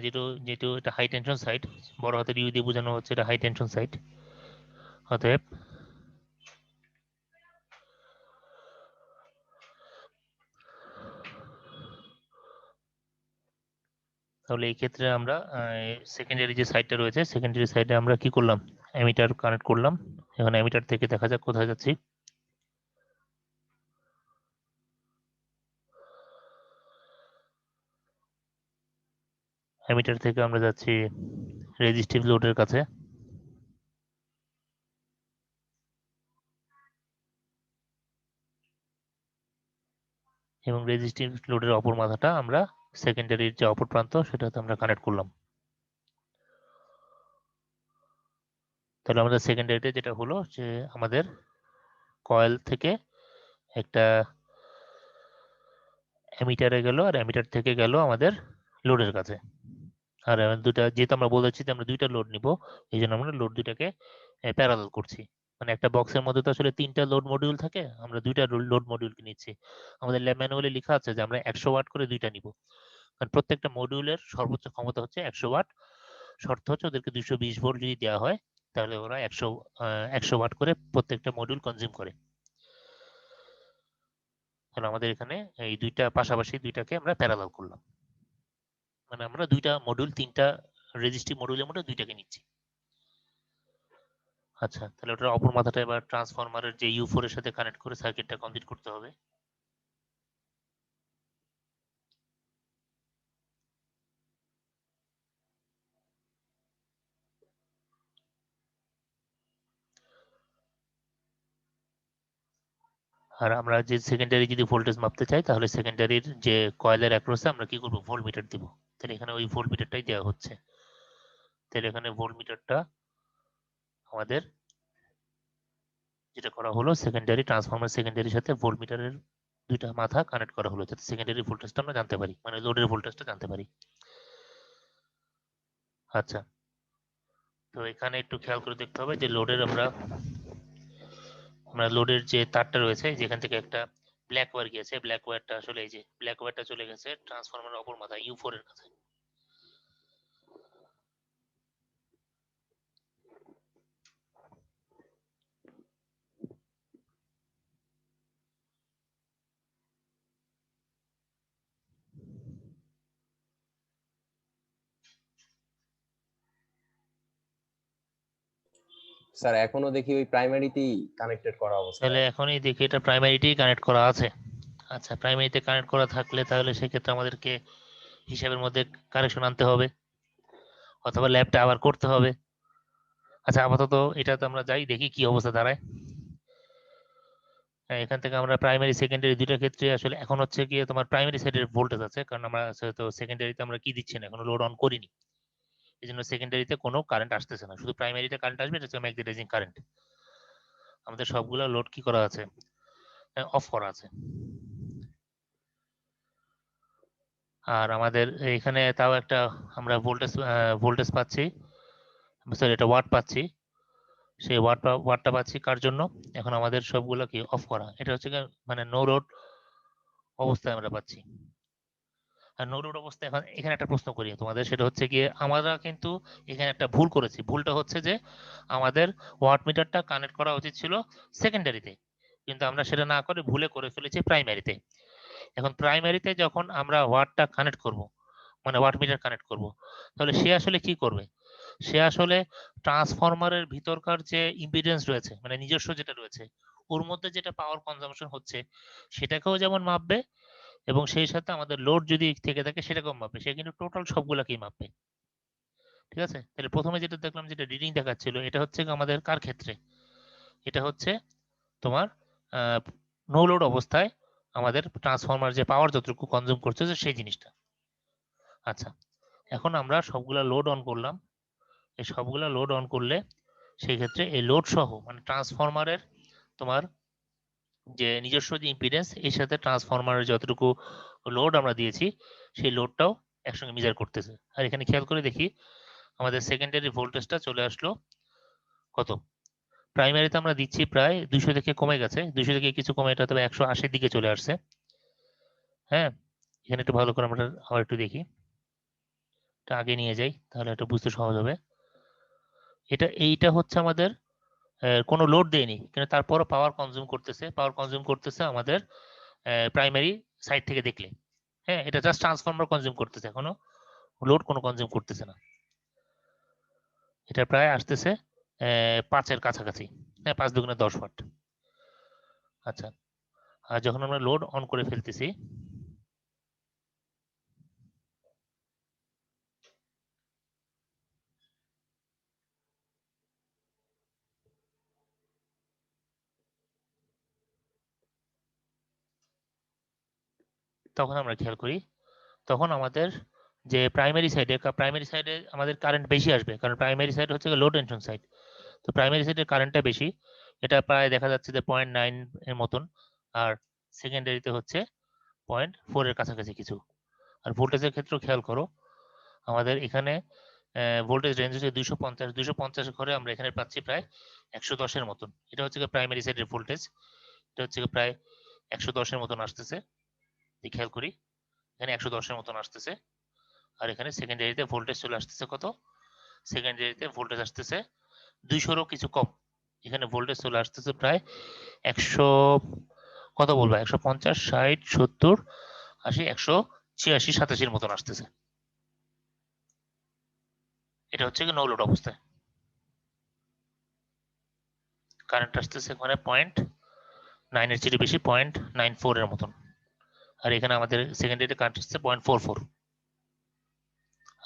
যেহেতু যেহেতু এটা হাই টেনশন সাইট, বড় হাতের ইউ দিয়ে বোঝানো হচ্ছে এটা হাই টেনশন সাইট। অতএব তাহলে এই ক্ষেত্রে আমরা সেকেন্ডারি যে সাইটটা রয়েছে, সেকেন্ডারি সাইটে আমরা কি করলাম, অ্যামিটার কানেক্ট করলাম। এখন অ্যামিটার থেকে দেখা যাক কোথায় যাচ্ছি। অ্যামিটার থেকে আমরা যাচ্ছি রেজিস্টিভ লোডের কাছে। এবং রেজিস্টিভ লোডের অপর মাথাটা আমরা সেকেন্ডারির যে অপর প্রান্ত সেটাতে আমরা কানেক্ট করলাম। তাহলে আমাদের সেকেন্ডারিতে যেটা হলো যে আমাদের কয়েল থেকে একটা অ্যামিটারে গেল, আর অ্যামিটার থেকে গেল আমাদের লোডের কাছে। আর দুটা যেহেতু আমরা বলেছি যে আমরা দুইটা লোড নিব, এই জন্য আমরা লোড দুইটাকে প্যারালাল করছি। মানে একটা বক্সের মধ্যে তো আসলে 3টা লোড মডিউল থাকে, আমরা দুইটা লোড মডিউলকে নিচ্ছি। আমাদের ল্যাব ম্যানুয়ালে লেখা আছে যে আমরা 100 ওয়াট করে দুইটা নিব, কারণ প্রত্যেকটা মডিউলের সর্বোচ্চ ক্ষমতা হচ্ছে 100 ওয়াট। শর্ত হচ্ছে ওদেরকে 220 ভোল্ট যদি দেওয়া হয় তাহলে ওরা 100 ওয়াট করে প্রত্যেকটা মডিউল কনজিউম করে। তাহলে আমাদের এখানে এই দুইটা পাশাপাশি দুইটাকে আমরা প্যারালাল করলাম, মানে আমরা দুইটা মডিউল 3টা রেজিস্টিভ মডিউলের মধ্যে দুইটাকে নিচ্ছি। আচ্ছা, তাহলে ওটার অপর মাথাটা এবার ট্রান্সফরমারের যে U4 এর সাথে কানেক্ট করে সার্কিটটা কমপ্লিট করতে হবে। আর আমরা যে সেকেন্ডারি যদি ভোল্টেজ মাপতে চাই তাহলে সেকেন্ডারির যে কয়েলের অ্যাক্রসে আমরা কি করব, ভোল্ট মিটার দিব। তাহলে এখানে ওই ভোল্ট মিটারটাই দেওয়া হচ্ছে। তাহলে এখানে ভোল্ট মিটারটা আমাদের যেটা করা হলো, সেকেন্ডারি ট্রান্সফরমার সেকেন্ডারির সাথে ভোল্ট মিটারের দুইটা মাথা কানেক্ট করা হলো যাতে সেকেন্ডারি ভোল্টেজটা আমরা জানতে পারি, মানে লোডের ভোল্টেজটা জানতে পারি। আচ্ছা, তো এখানে একটু খেয়াল করে দেখতে হবে যে লোডের আমরা লোডের যে তারটা রয়েছে, যেখান থেকে একটা ব্ল্যাক ওয়্যার গিয়েছে, ব্ল্যাক ওয়্যারটা আসলে এই যে ব্ল্যাক ওয়্যারটা চলে গেছে ট্রান্সফরমারের অপর মাথা U4 এর কাছে। স্যার এখনো দেখি ওই প্রাইমারিতেই কানেক্টেড করা তাহলে অবস্থায়। এখনই দেখি এটা প্রাইমারিতেই কানেক্ট করা আছে। আচ্ছা, প্রাইমারিতে কানেক্ট করা থাকলে তাহলে সেক্ষেত্রে আমাদেরকে হিসাবের মধ্যে কারেকশন আনতে হবে, অথবা ল্যাবটা আবার করতে হবে। আচ্ছা, আপাতত এটা তো আমরা যাই দেখি কি অবস্থা দাঁড়ায়। এখান থেকে আমরা প্রাইমারি সেকেন্ডারি দুইটা ক্ষেত্রে আসলে এখন হচ্ছে গিয়ে তোমার প্রাইমারি সাইডের ভোল্টেজ আছে, কারণ আমরা তো সেকেন্ডারিতে আমরা কি দিচ্ছি না, এখনো লোড অন করিনি, এই জন্য সেকেন্ডারিতে কোনো কারেন্ট আসতেছে না, শুধু প্রাইমারিতে কারেন্ট আসবে, এটা হচ্ছে ম্যাগনেটাইজিং কারেন্ট। আমাদের সবগুলো লোড কি করা আছে, অফ করা আছে। আর আমাদের এখানে তাও একটা আমরা ভোল্টেজ পাচ্ছি, সরি এটা ওয়াট পাচ্ছি। সেই ওয়াটটা পাচ্ছি কার জন্য, এখন আমাদের সবগুলো কি অফ করা, এটা হচ্ছে মানে নো লোড অবস্থায় আমরা পাচ্ছি। আর নো লোড অবস্থায় এখন এখানে একটা প্রশ্ন করি তোমাদের, সেটা হচ্ছে গিয়ে আমরা কিন্তু এখানে একটা ভুল করেছি। ভুলটা হচ্ছে যে আমাদের ওয়াট মিটারটা কানেক্ট করা উচিত ছিল সেকেন্ডারিতে, কিন্তু আমরা সেটা না করে ভুলে করে ফেলেছি প্রাইমারিতে। এখন প্রাইমারিতে যখন আমরা ওয়াটটা কানেক্ট করব, মানে ওয়াট মিটার কানেক্ট করব, তাহলে সে আসলে কি করবে, সে আসলে ট্রান্সফরমারের ভিতরকার যে ইম্পিডেন্স রয়েছে, মানে নিজস্ব যেটা রয়েছে, ওর মধ্যে যেটা পাওয়ার কনজাম্পশন হচ্ছে সেটাকেও যেমন মাপবে, এবং সেই সাথে আমাদের লোড যদি থেকে থাকে সেটাকেও মাপবে। সে কিন্তু টোটাল সবগুলাকেই মাপবে। ঠিক আছে, তাহলে প্রথমে যেটা দেখলাম যেটা রিডিং দেখাচ্ছিল, এটা হচ্ছে আমাদের কার ক্ষেত্রে, এটা হচ্ছে তোমার নো লোড অবস্থায় আমাদের ট্রান্সফরমার যে পাওয়ার যতটুকু কনজিউম করছে সেই জিনিসটা। আচ্ছা, এখন আমরা সবগুলা লোড অন করলাম। এই সবগুলা লোড অন করলে সেই ক্ষেত্রে এই লোড সহ মানে ট্রান্সফরমারের তোমার যে নিজস্ব যে ইম্পিডেন্স, এর সাথে ট্রান্সফরমারের যতটুকু লোড আমরা দিয়েছি সেই লোডটাও একসঙ্গে মেজার করতেছে। আর এখানে খেয়াল করে দেখি আমাদের সেকেন্ডারি ভোল্টেজটা চলে আসলো কত, প্রাইমারিতে আমরা দিচ্ছি প্রায় 200 থেকে কমে গেছে, 200 থেকে কিছু কমে এটা তবে 180 দিকে চলে আসছে। হ্যাঁ, এখানে একটু ভালো করে আমরা আবার একটু দেখি, এটা আগে নিয়ে যাই তাহলে এটা বুঝতে সহজ হবে। এইটা হচ্ছে আমাদের কোনো লোড দেয়নি কিন্তু তারপরও পাওয়ার কনজিউম করতেছে আমাদের প্রাইমারি সাইড থেকে দেখলে। হ্যাঁ, এটা জাস্ট ট্রান্সফর্মার কনজিউম করতেছে, এখনো লোড কোনো কনজিউম করতেছে না। এটা প্রায় আসতেছে 5-এর কাছাকাছি। হ্যাঁ, 5 দুগুণে 10 ওয়াট। আচ্ছা, আর যখন আমরা লোড অন করে ফেলতেছি তখন আমরা খেয়াল করি, তখন আমাদের যে প্রাইমারি সাইডে আমাদের কারেন্ট বেশি আসবে, কারণ প্রাইমারি সাইড হচ্ছে লোড টেনশন সাইড। তো প্রাইমারি সাইডের কারেন্টটা বেশি, এটা প্রায় দেখা যাচ্ছে যে 0.9 এর মতন, আর সেকেন্ডারিতে হচ্ছে 0.4 এর কাছাকাছি কিছু। আর ভোল্টেজের ক্ষেত্রেও খেয়াল করো, আমাদের এখানে ভোল্টেজ রেঞ্জ হচ্ছে 250 ঘরে আমরা এখানে পাচ্ছি প্রায় 110 এর মতন। এটা হচ্ছে প্রাইমারি সাইডের ভোল্টেজ, এটা হচ্ছে প্রায় 110 এর মতন আসতেছে। খেয়াল করি এখানে 110 এর মতন আসতেছে, আর এখানে সেকেন্ডারিতে ভোল্টেজ চলে আসতেছে কত, সেকেন্ডারিতে ভোল্টেজ আসতেছে 200-রও কিছু কম। এখানে ভোল্টেজ চলে আসতেছে প্রায় 100, কত বলবো, 150, 60, 70, 80, 186, 87 মতন আসতেছে। এটা হচ্ছে কি নো লোড অবস্থায় কারেন্ট আসতেছে এখানে 0.9 এর চেয়ে বেশি, 0.94 এর মতন। আর এখানে আমাদের সেকেন্ডারিতে কারেন্ট আসছে 0.44,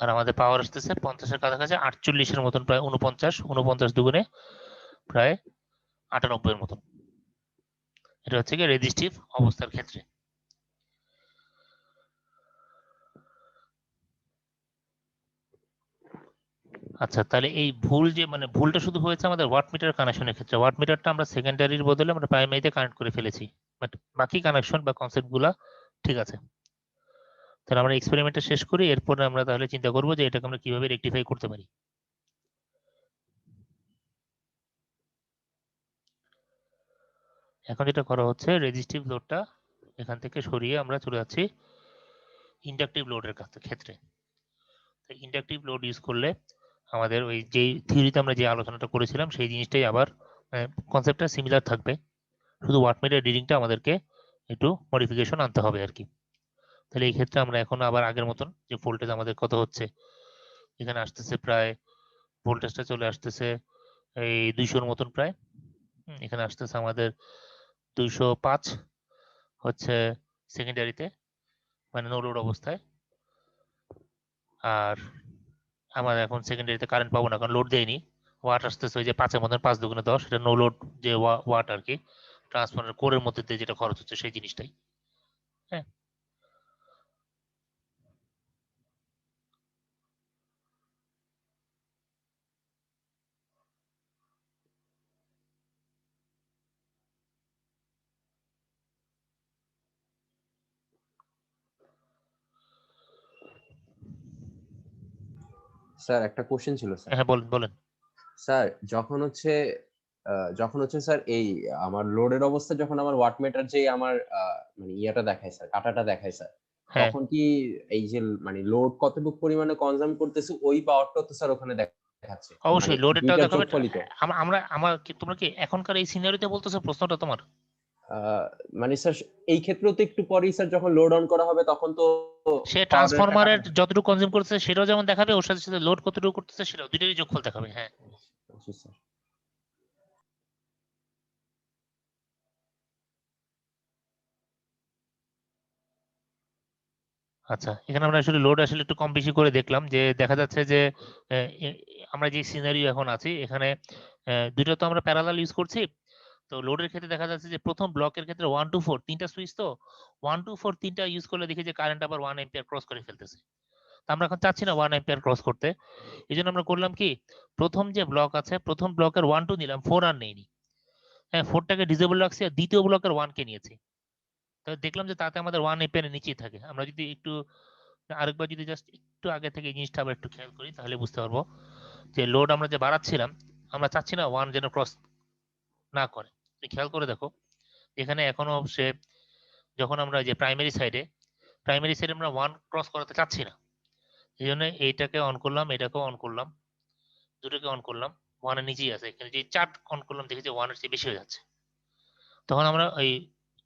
আর আমাদের পাওয়ার আসতেছে 50-এর কাছাকাছি, 48-এর মতন, প্রায় 49 দুগুণে প্রায় 98 এর মতন। এটা হচ্ছে কি রেজিস্টিভ অবস্থার ক্ষেত্রে। আচ্ছা, তাহলে এই ভুলটা শুধু হয়েছে আমাদের ওয়াট মিটার কানেকশনের ক্ষেত্রে। ওয়াট মিটারটা আমরা সেকেন্ডারির বদলে আমরা প্রাইমারিতে কানেক্ট করে ফেলেছি, বাট বাকি কানেকশন বা কনসেপ্ট গুলা ঠিক আছে। তাহলে আমরা এক্সপেরিমেন্টটা শেষ করি, এরপর আমরা তাহলে চিন্তা করবো যে এটাকে আমরা কিভাবে রেকটিফাই করতে পারি। এখন যেটা করা হচ্ছে, রেজিস্টিভ লোডটা এখান থেকে সরিয়ে আমরা চলে যাচ্ছি ইন্ডাকটিভ লোডের ক্ষেত্রে। ইন্ডাকটিভ লোড ইউজ করলে আমাদের ওই যে থিওরিতে আমরা যে আলোচনাটা করেছিলাম সেই জিনিসটাই আবার কনসেপ্টটা সিমিলার থাকবে, শুধু ওয়াটমিটার রিডিংটা আমাদেরকে একটু মডিফিকেশন আনতে হবে আর কি। তাহলে এই ক্ষেত্রে আমরা এখন আবার আগের মতন যে ভোল্টেজ আমাদের কত হচ্ছে, এখানে আসতেছে প্রায় ভোল্টেজটা চলে আসতেছে এই 200-র মতন প্রায়। এখানে আসতেছে আমাদের 205 হচ্ছে সেকেন্ডারিতে, মানে নো লোড অবস্থায়। আর আমার এখন সেকেন্ডারিতে কারেন্ট পাবো না কারণ লোড দেয়নি। ওয়াট আসতেছে ওই যে 5-এর মতন, 5 দুগুণে 10, এটা নো লোড যে ওয়াট আর কি, ট্রান্সফরমার কোরের মধ্যে দিয়ে যেটা খরচ হচ্ছে সেই জিনিসটাই। হ্যাঁ, স্যার একটা কোশ্চেন ছিল স্যার। হ্যাঁ বলেন বলেন। স্যার যখন হচ্ছে স্যার এই আমার লোডের অবস্থা যখন আমার ওয়াটমিটার যে আমার মানে ইয়াটা দেখায় স্যার, কাটাটা দেখায় স্যার, হ্যাঁ, তখন কি এই যে মানে লোড কতটুকু পরিমাণে কনজাম করতেছে ওই পাওয়ারটা তো স্যার ওখানে দেখাচ্ছে, মানে অবশ্যই লোডেরটাও দুইটার দেখাবে। যোগফলই তো। তোমরা কি এখনকার এই সিনারিওতে বলতেছো প্রশ্নটা তোমার? মানে স্যার এই ক্ষেত্রেও তো একটু পরেই স্যার যখন লোড অন করা হবে তখন তো সে পাওয়ারের একটা ট্রান্সফরমারের কাটা যতটুকু কনজিউম করতেছে সেটাও যেমন দেখাবে, ওর সাথে সাথে লোড কতটুকু করতেছে সেটাও, দুইটারই যোগফল দেখাবে। হ্যাঁ, জি স্যার। আচ্ছা, এখানে আমরা আসলে লোড আসলে একটু কম বেশি করে দেখলাম, যে দেখা যাচ্ছে যে আমরা যে সিনারিও এখন আছি এখানে দুইটা তো আমরা প্যারালাল ইউজ করছি। তো লোডের ক্ষেত্রে দেখা যাচ্ছে যে প্রথম ব্লকের ক্ষেত্রে 1 to 4 তিনটা সুইচ, তো 1 to 4 তিনটা ইউজ করলে দেখি যে কারেন্ট আবার 1 এম্পিয়ার ক্রস করে ফেলতেছে। তো আমরা এখন চাচ্ছি না 1 এম্পিয়ার ক্রস করতে, এই জন্য আমরা করলাম কি, প্রথম যে ব্লক আছে প্রথম ব্লকের 1 2 নিলাম, 4 আর নেইনি। হ্যাঁ, 4টাকে ডিসেবল রাখছি আর দ্বিতীয় ব্লকের 1 কে নিয়েছি। তো দেখলাম যে তাতে আমাদের 1 এম্পিয়ারের নিচেই থাকে। আমরা যদি একটু আরেকবার যদি জাস্ট একটু আগে থেকে এই জিনিসটা আবার একটু খেয়াল করি তাহলে বুঝতে পারবো যে লোড আমরা যে বাড়াচ্ছিলাম আমরা চাচ্ছি না 1 যেন ক্রস না করে। খেয়াল করে দেখো এখানে এখনো সে, যখন আমরা যে প্রাইমারি সাইডে আমরা 1 ক্রস করাতে চাচ্ছি না, এই জন্য এইটাকে অন করলাম, এটাকেও অন করলাম, দুটোকে অন করলাম, 1 এর নিচেই আছে। এখানে যে 4 অন করলাম দেখি যে 1 এর চেয়ে বেশি হয়ে যাচ্ছে। তখন আমরা ওই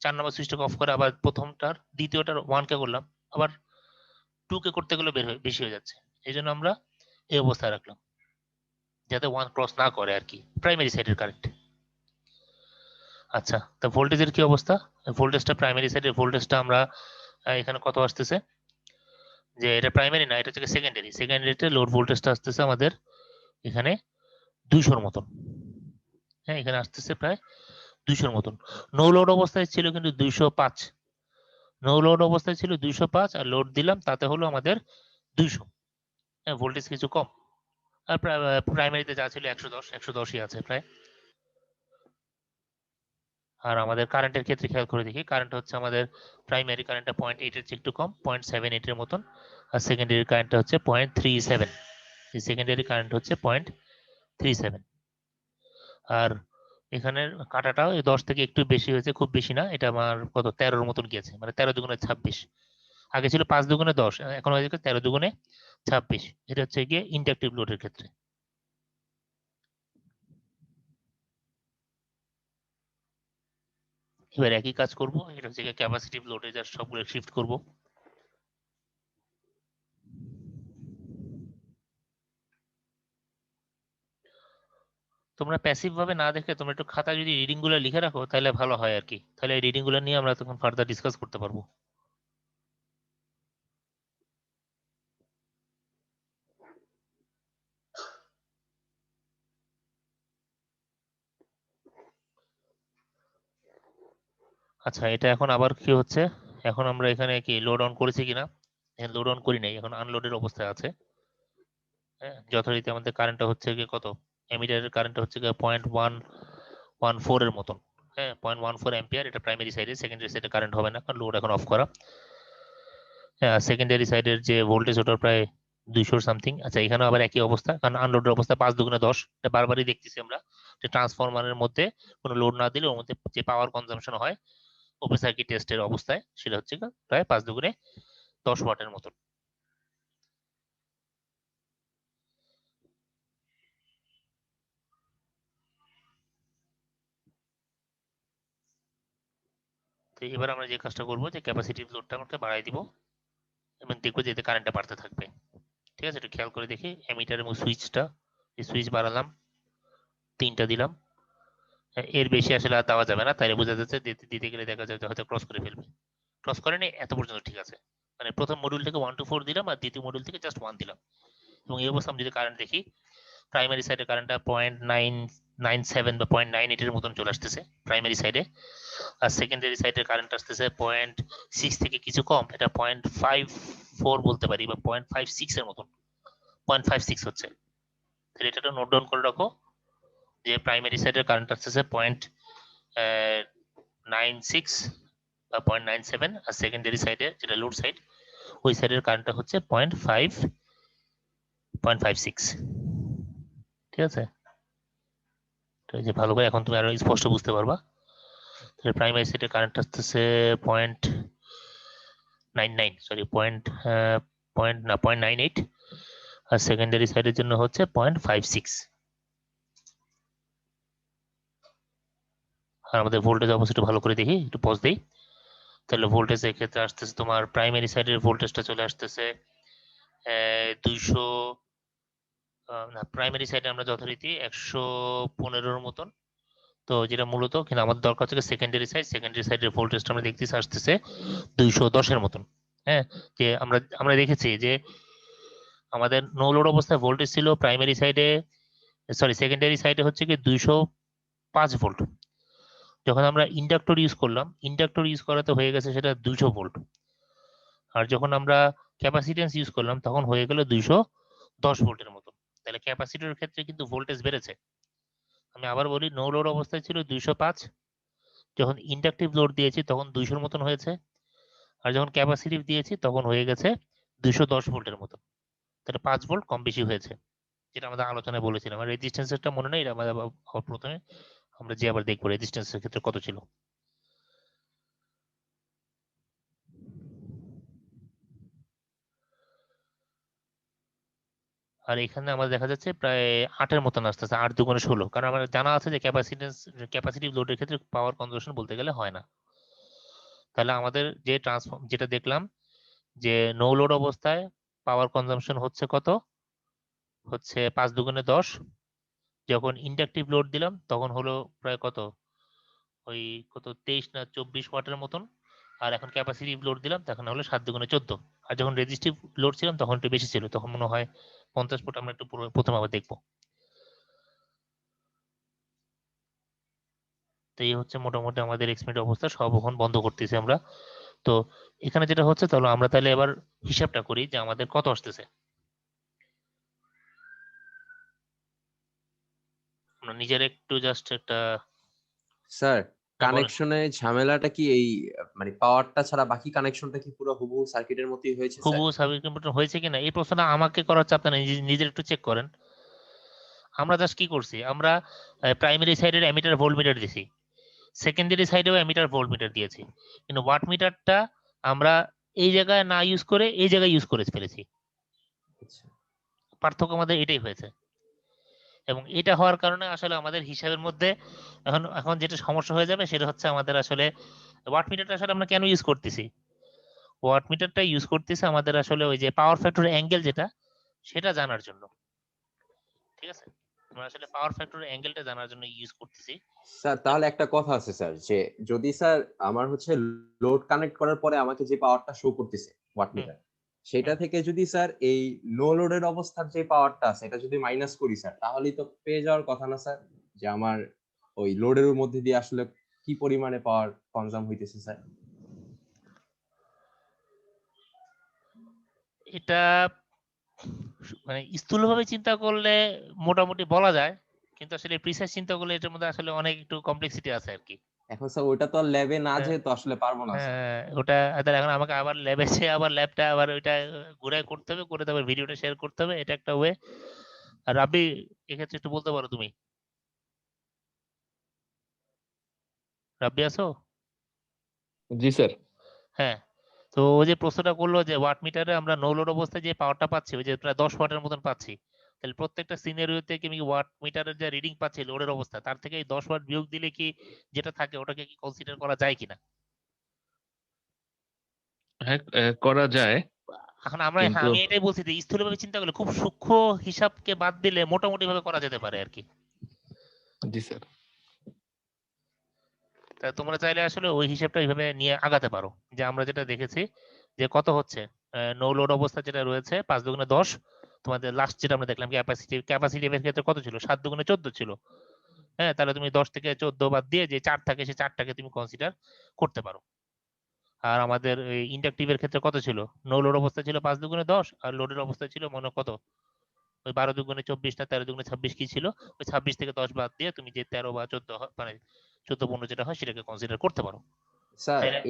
4 নম্বর সুইচটাকে অফ করে আবার প্রথমটার দ্বিতীয়টার 1 কে করলাম, আবার 2 কে করতে গেলে বেশি হয়ে যাচ্ছে। এই জন্য আমরা এই অবস্থায় রাখলাম যাতে 1 ক্রস না করে আর কি, প্রাইমারি সাইডের কারেন্ট। আচ্ছা, তা ভোল্টেজের কি অবস্থা? ভোল্টেজটা প্রাইমারি সাইডের ভোল্টেজটা আমরা এখানে কত আসতেছে, যে এটা প্রাইমারি না, এটা হচ্ছে সেকেন্ডারি। সেকেন্ডারিতে লোড ভোল্টেজটা আসতেছে আমাদের এখানে 200 মতন। হ্যাঁ, এখানে আসতেছে প্রায় 200 মতন। নো লোড অবস্থায় ছিল কিন্তু 205। নো লোড অবস্থায় ছিল 205, আর লোড দিলাম তাতে হলো আমাদের 200। হ্যাঁ, ভোল্টেজ কিছু কম। আর প্রাইমারিতে যা ছিল 110ই আছে প্রায়। আর আমাদের কারেন্টের ক্ষেত্রে খেয়াল করে দেখি, কারেন্ট হচ্ছে আমাদের প্রাইমারি কারেন্টটা 0.8 এর চেয়ে একটু কম, 0.78 এর মতন। আর সেকেন্ডারি কারেন্টটা হচ্ছে 0.37। সেকেন্ডারি কারেন্ট হচ্ছে 0.37। আর এখানের কাটাটাও 10 থেকে একটু বেশি হয়েছে, খুব বেশি না। এটা আমার কত 13-র মতন গিয়েছে, মানে 13 দুগুণে 26। আগে ছিল 5 দুগুণে 10, এখন হয়ে গেছে 13 দুগুণে 26। এটা হচ্ছে গিয়ে ইন্ডাকটিভ লোডের ক্ষেত্রে। এবার একই কাজ করব, এটা হচ্ছে গিয়ে ক্যাপাসিটিভ লোডে জাস্ট সবগুলো শিফট করব। তোমরা প্যাসিভ ভাবে না দেখে তোমরা একটু খাতা যদি রিডিং গুলো লিখে রাখো তাহলে ভালো হয় আর কি, তাহলে এই রিডিং গুলো নিয়ে আমরা তখন ফার্দার ডিসকাস করতে পারবো। আচ্ছা, এটা এখন আবার কি হচ্ছে, এখন আমরা এখানে কি লোড অন করেছি কিনা? লোড অন করি নাই, এখন আনলোডের অবস্থায় আছে। হ্যাঁ, যথারীতি আমাদের কারেন্টটা হচ্ছে গিয়ে কত, এমিটারের কারেন্টটা হচ্ছে গিয়ে 0.114 এর মতন। হ্যাঁ, 0.14 অ্যাম্পিয়ার। এটা প্রাইমারি সাইডে, সেকেন্ডারি সাইডে কারেন্ট হবে না কারণ লোড এখন অফ করা। হ্যাঁ, সেকেন্ডারি সাইডের যে ভোল্টেজ ওটা প্রায় 200 সামথিং। আচ্ছা, এখানে আবার একই অবস্থা, কারণ আনলোডের অবস্থা 5 দুগুণে 10। এটা বারবারই দেখতেছি আমরা যে ট্রান্সফরমারের মধ্যে কোনো লোড না দিলে ওর মধ্যে যে পাওয়ার কনজাম্পশন হয় ওপেন সার্কিট টেস্টের অবস্থায়, সেটা হচ্ছে প্রায় 5 দুগুণে 10 ওয়াটের মতন। তো এবার আমরা যে কাজটা করবো, যে ক্যাপাসিটিভ লোডটা আমাকে বাড়াই দিব এবং দেখবো যে এতে কারেন্টটা বাড়তে থাকবে। ঠিক আছে, একটু খেয়াল করে দেখি এমিটার এবং সুইচটা, এই সুইচ বাড়ালাম, 3টা দিলাম। এর বেশি আসলে আর দেওয়া যাবে না, তাইলে বোঝা যাচ্ছে দিতে গেলে দেখা যাবে হয়তো ক্রস করে ফেলবে। ক্রস করেনি এত পর্যন্ত ঠিক আছে, মানে প্রথম মডিউল থেকে 1 to 4 দিলাম আর দ্বিতীয় মডিউল থেকে জাস্ট 1 দিলাম। এবং এই অবস্থা আমি যদি কারেন্ট দেখি, প্রাইমারি সাইডে কারেন্টটা 0.997 বা 0.98 এর মতন চলে আসতেছে প্রাইমারি সাইডে। আর সেকেন্ডারি সাইডের কারেন্ট আসতেছে 0.6 থেকে কিছু কম, এটা 0.54 বলতে পারি, বা 0.56 এর মতন, 0.56 হচ্ছে। তাহলে এটা নোট ডাউন করে রাখো যে প্রাইমারি সাইডের কারেন্ট আসতেছে 0.96 বা 0.97, আর সেকেন্ডারি সাইডে যেটা লোড সাইড ওই সাইডের কারেন্টটা হচ্ছে 0.56। ঠিক আছে, তো এই যে ভালো করে এখন তুমি আরো স্পষ্ট বুঝতে পারবা। তাহলে প্রাইমারি সাইডের কারেন্ট আসতেছে 0.99, সরি পয়েন্ট না 0.98, আর সেকেন্ডারি সাইডের জন্য হচ্ছে 0.56। আর আমাদের ভোল্টেজ অবশ্যই ভালো করে দেখি, একটু পজ দেই। তাহলে ভোল্টেজ এর ক্ষেত্রে আসতেছে তোমার প্রাইমারি সাইডের ভোল্টেজটা চলে আসতেছে 200, না প্রাইমারি সাইডে আমরা যথারীতি 115-র মতন। তো যেটা মূলত কিন্তু আমাদের দরকার হচ্ছে সেকেন্ডারি সাইড, সেকেন্ডারি সাইডের ভোল্টেজটা আমরা দেখতেছি আসতেছে 210-এর মতন। হ্যাঁ, যে আমরা দেখেছি যে আমাদের নো লোড অবস্থায় ভোল্টেজ ছিল প্রাইমারি সাইডে, সরি সেকেন্ডারি সাইডে হচ্ছে কি 205 ভোল্ট। যখন আমরা ইন্ডাক্টর ইউজ করলাম, ইন্ডাক্টর ইউজ করাতে হয়ে গেছে সেটা 200 ভোল্ট। আর যখন আমরা ক্যাপাসিটেন্স ইউজ করলাম তখন হয়ে গেল 210 ভোল্টের মতন। তাহলে ক্যাপাসিটরের ক্ষেত্রে কিন্তু ভোল্টেজ বেড়েছে। আমি আবার বলি, নো লোড অবস্থায় ছিল 205, যখন ইন্ডাকটিভ লোড দিয়েছি তখন 200-র মতন হয়েছে, আর যখন ক্যাপাসিটিভ দিয়েছি তখন হয়ে গেছে 210 ভোল্টের মতো। তাহলে 5 ভোল্ট কম বেশি হয়েছে, যেটা আমাদের আলোচনায় বলেছিলাম। আর রেজিস্ট্যান্সেরটা মনে নেই, এটা আমাদের প্রথমে আমরা যে আবার দেখবো রেজিস্ট্যান্সের ক্ষেত্রে কত ছিল। আর এখানে আমাদের দেখা যাচ্ছে প্রায় 8-এর মতন আসতেছে, 8 দুগুণে 16, কারণ আমার জানা আছে যে ক্যাপাসিটিভ লোডের ক্ষেত্রে পাওয়ার কনজাম্পশন বলতে গেলে হয় না। তাহলে আমাদের যে ট্রান্সফর্ম যেটা দেখলাম যে নো লোড অবস্থায় পাওয়ার কনজাম্পশন হচ্ছে কত, হচ্ছে 5 দুগুণে 10। যখন ইন্ডাকটিভ লোড দিলাম তখন হলো প্রায় কত, ওই কত 23 না 24 ওয়াটের মতন। আর এখন ক্যাপাসিটিভ লোড দিলাম তখন হলো 7 দুগুণে 14। আর যখন রেজিস্টিভ লোড ছিলাম তখন একটু বেশি ছিল, তখন মনে হয় 50 ফুট। আমরা একটু প্রথম আবার দেখবো। তো এই হচ্ছে মোটামুটি আমাদের এক্সপেরিমেন্ট অবস্থা, সব এখন বন্ধ করতেছি আমরা। তো এখানে যেটা হচ্ছে, তাহলে আমরা তাহলে এবার হিসাবটা করি যে আমাদের কত আসতেছে। আমরা নিজের একটু জাস্ট একটা স্যার হ্যাঁ, বলেন। কানেকশনে ঝামেলাটা কি এই মানে পাওয়ারটা ছাড়া বাকি কানেকশনটা কি পুরো হুবহু সার্কিটের মতোই হয়েছে স্যার? হুবহু সার্কিট কম্পিউটার হয়েছে কিনা এই প্রশ্নটা আমাকে করার চাপ না, নিজের একটু চেক করেন। আমরা জাস্ট কি করছি, আমরা প্রাইমারি সাইডের অ্যামিটার ভোল্টমিটার দিছি, সেকেন্ডারি সাইডেও অ্যামিটার ভোল্টমিটার দিয়েছি, কিন্তু ওয়াট মিটারটা আমরা এই জায়গায় না ইউজ করে এই জায়গায় ইউজ করে ফেলেছি। আচ্ছা পার্থক্য আমাদের এটাই হয়েছে, এবং এটা হওয়ার কারণে আসলে আমাদের হিসাবের মধ্যে এখন এখন যেটা সমস্যা হয়ে যাবে সেটা হচ্ছে আমাদের আসলে ওয়াট মিটারটা আসলে আমরা কেন ইউজ করতেছি, ওয়াট মিটারটা ইউজ করতেছি আমাদের আসলে ওই যে পাওয়ার ফ্যাক্টর অ্যাঙ্গেল যেটা, সেটা জানার জন্য। ঠিক আছে, আমরা আসলে পাওয়ার ফ্যাক্টর অ্যাঙ্গেলটা জানার জন্য ইউজ করতেছি। স্যার, তাহলে একটা কথা আছে স্যার, যে যদি স্যার আমার হচ্ছে লোড কানেক্ট করার পরে আমাকে যে পাওয়ারটা শো করতেছে ওয়াট মিটার, সেটা থেকে যদি স্যার এই নো লোডের অবস্থার যে পাওয়ারটা আছে এটা যদি মাইনাস করি স্যার, তাহলেই তো পেয়ে যাওয়ার কথা না স্যার, যে আমার ওই লোডের মধ্যে দিয়ে আসলে কি পরিমাণে পাওয়ার কনজাম হইতেছে স্যার? এটা মানে স্থূলভাবে চিন্তা করলে মোটামুটি বলা যায়, কিন্তু আসলে প্রিসাইজ চিন্তা করলে এটার মধ্যে আসলে অনেক একটু কমপ্লেক্সিটি আছে আর কি। এখন স্যার ওইটা তো ল্যাবে না হ্যাঁ, যেয়ে তো আসলে পারবো না স্যার। ওটা তাহলে এখন আমাকে আবার ল্যাবে এসে আবার ল্যাবটা আবার ওইটা ঘুরায় করতে হবে, করে তারপর ভিডিওটা শেয়ার করতে হবে, এটা একটা ওয়ে। আর রাব্বি, এক্ষেত্রে একটু বলতে পারো তুমি? রাব্বি আছো? জি স্যার। হ্যাঁ। তো ওই যে প্রশ্নটা করলো যে ওয়াট মিটারে আমরা নো লোড অবস্থায় যে পাওয়ারটা পাচ্ছি ওই যে প্রায় 10 ওয়াটের মতন পাচ্ছি, তাহলে প্রত্যেকটা সিনারিওতে কি আমি ওয়াট মিটারের যে রিডিং পাচ্ছি লোডের অবস্থা তার থেকে এই 10 ওয়াট বিয়োগ দিলে কি যেটা থাকে ওটাকে কি কনসিডার করা যায় কিনা? হ্যাঁ, করা যায়, এখন আমরা কিন্তু আমি এটাই বলছি যে স্থূলভাবে চিন্তা করলে খুব সূক্ষ্ম হিসাবকে বাদ দিলে মোটামুটি ভাবে করা যেতে পারে আর কি। জি স্যার। তা তোমরা চাইলে আসলে ওই হিসাবটা এইভাবে নিয়ে আগাতে পারো, যে আমরা যেটা দেখেছি যে কত হচ্ছে নো লোড অবস্থা যেটা রয়েছে 5 দুগুণে 10, তোমাদের লাস্ট যেটা আমরা দেখলাম ক্যাপাসিটিভ এর ক্ষেত্রে কত ছিল, 7 দুগুণে 14 ছিল। হ্যাঁ, তাহলে তুমি 10 থেকে 14 বাদ দিয়ে যে 4 থাকে সেই 4টাকে তুমি কনসিডার করতে পারো। আর আমাদের এই ইন্ডাকটিভের ক্ষেত্রে কত ছিল, নো লোড অবস্থা ছিল 5 দুগুণে 10, আর লোডের অবস্থা ছিল মনে কত, ওই 12 দুগুণে 24 না 13 দুগুণে 26 কি ছিল, ওই 26 থেকে 10 বাদ দিয়ে তুমি যে 13 বা 14 মানে 14-15 যেটা হয় সেটাকে কনসিডার করতে পারো। স্যার তাইলে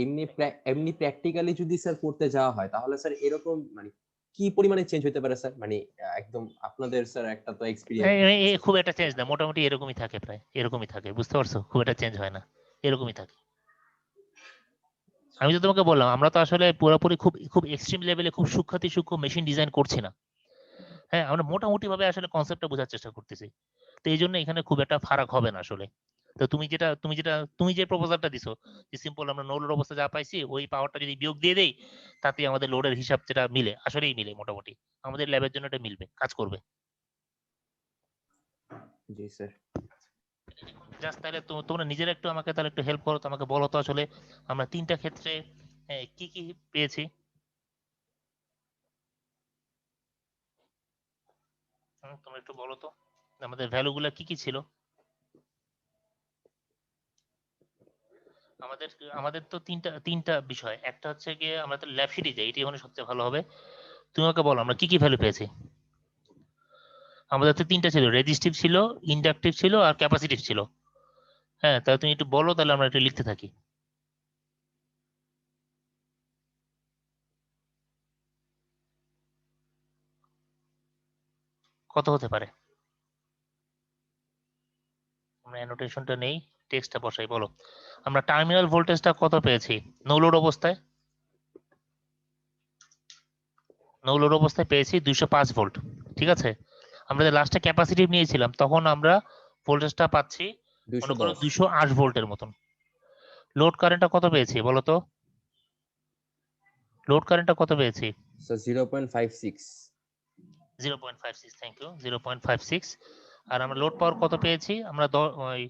এমনি প্র্যাকটিক্যালি যদি স্যার করতে যাওয়া হয় তাহলে স্যার এরকম মানে কি পরিমাণে চেঞ্জ হতে পারে স্যার? মানে একদম আপনাদের স্যার একটা তো এক্সপেরিয়েন্স। খুব একটা চেঞ্জ না, মোটামুটি এরকমই থাকে, প্রায় এরকমই থাকে, বুঝতে পারছো? খুব একটা চেঞ্জ হয় না, এরকমই থাকে। আমি তো তোমাকে বললাম আমরা তো আসলে পুরোপুরি খুব খুব এক্সট্রিম লেভেলে খুব সূক্ষ্ম মেশিন ডিজাইন করছি না। হ্যাঁ, আমরা মোটামুটি ভাবে আসলে কনসেপ্টটা বোঝার চেষ্টা করতেছি। তো এই জন্য এখানে খুব একটা ফারাক হবে না আসলে। তো তুমি যে প্রপোজালটা দিছো যে সিম্পল আমরা নো লোড অবস্থা যা পাইছি ওই পাওয়ারটা যদি বিয়োগ দিয়ে দেই, তাতে আমাদের লোডের হিসাব যেটা মিলে, আসলেই মিলে মোটামুটি আমাদের ল্যাবের জন্য এটা মিলবে, কাজ করবে। জি স্যার। জাস্ট তাহলে তোমরা নিজেরা একটু আমাকে তাহলে একটু হেল্প করো তো, আমাকে বলো তো আসলে আমরা 3টা ক্ষেত্রে কি কি পেয়েছি। তোমরা একটু বলো তো আমাদের ভ্যালু গুলা কি কি ছিল। আমাদের আমাদের তো তিনটা বিষয়, একটা হচ্ছে গিয়ে আমরা তো ল্যাব শিটে যাই, এটি হলে সবচেয়ে ভালো হবে। তুমি আমাকে বলো আমরা কি কি ভ্যালু পেয়েছি। আমাদের তো 3টা ছিল, রেজিস্টিভ ছিল, ইন্ডাকটিভ ছিল আর ক্যাপাসিটিভ ছিল। হ্যাঁ, তাহলে তুমি একটু বলো, তাহলে আমরা একটু লিখতে থাকি। কত হতে পারে, আমরা অ্যানোটেশনটা নেই, টেক্সটটা বসাই, বলো। আমরা টার্মিনাল ভোল্টেজটা কত পেয়েছি নো লোড অবস্থায়? নো লোড অবস্থায় পেয়েছি 205 ভোল্ট, ঠিক আছে, আমরা যে লাস্টে ক্যাপাসিটিভ নিয়েছিলাম তখন আমরা ভোল্টেজটা পাচ্ছি মনে করো 210 208 ভোল্টের মতন। লোড কারেন্টটা কত পেয়েছি বলো তো? লোড কারেন্টটা কত পেয়েছি? Sir 0.56 0.56, thank you, 0.56। আর আমরা লোড পাওয়ার কত পেয়েছি? আমরা ওই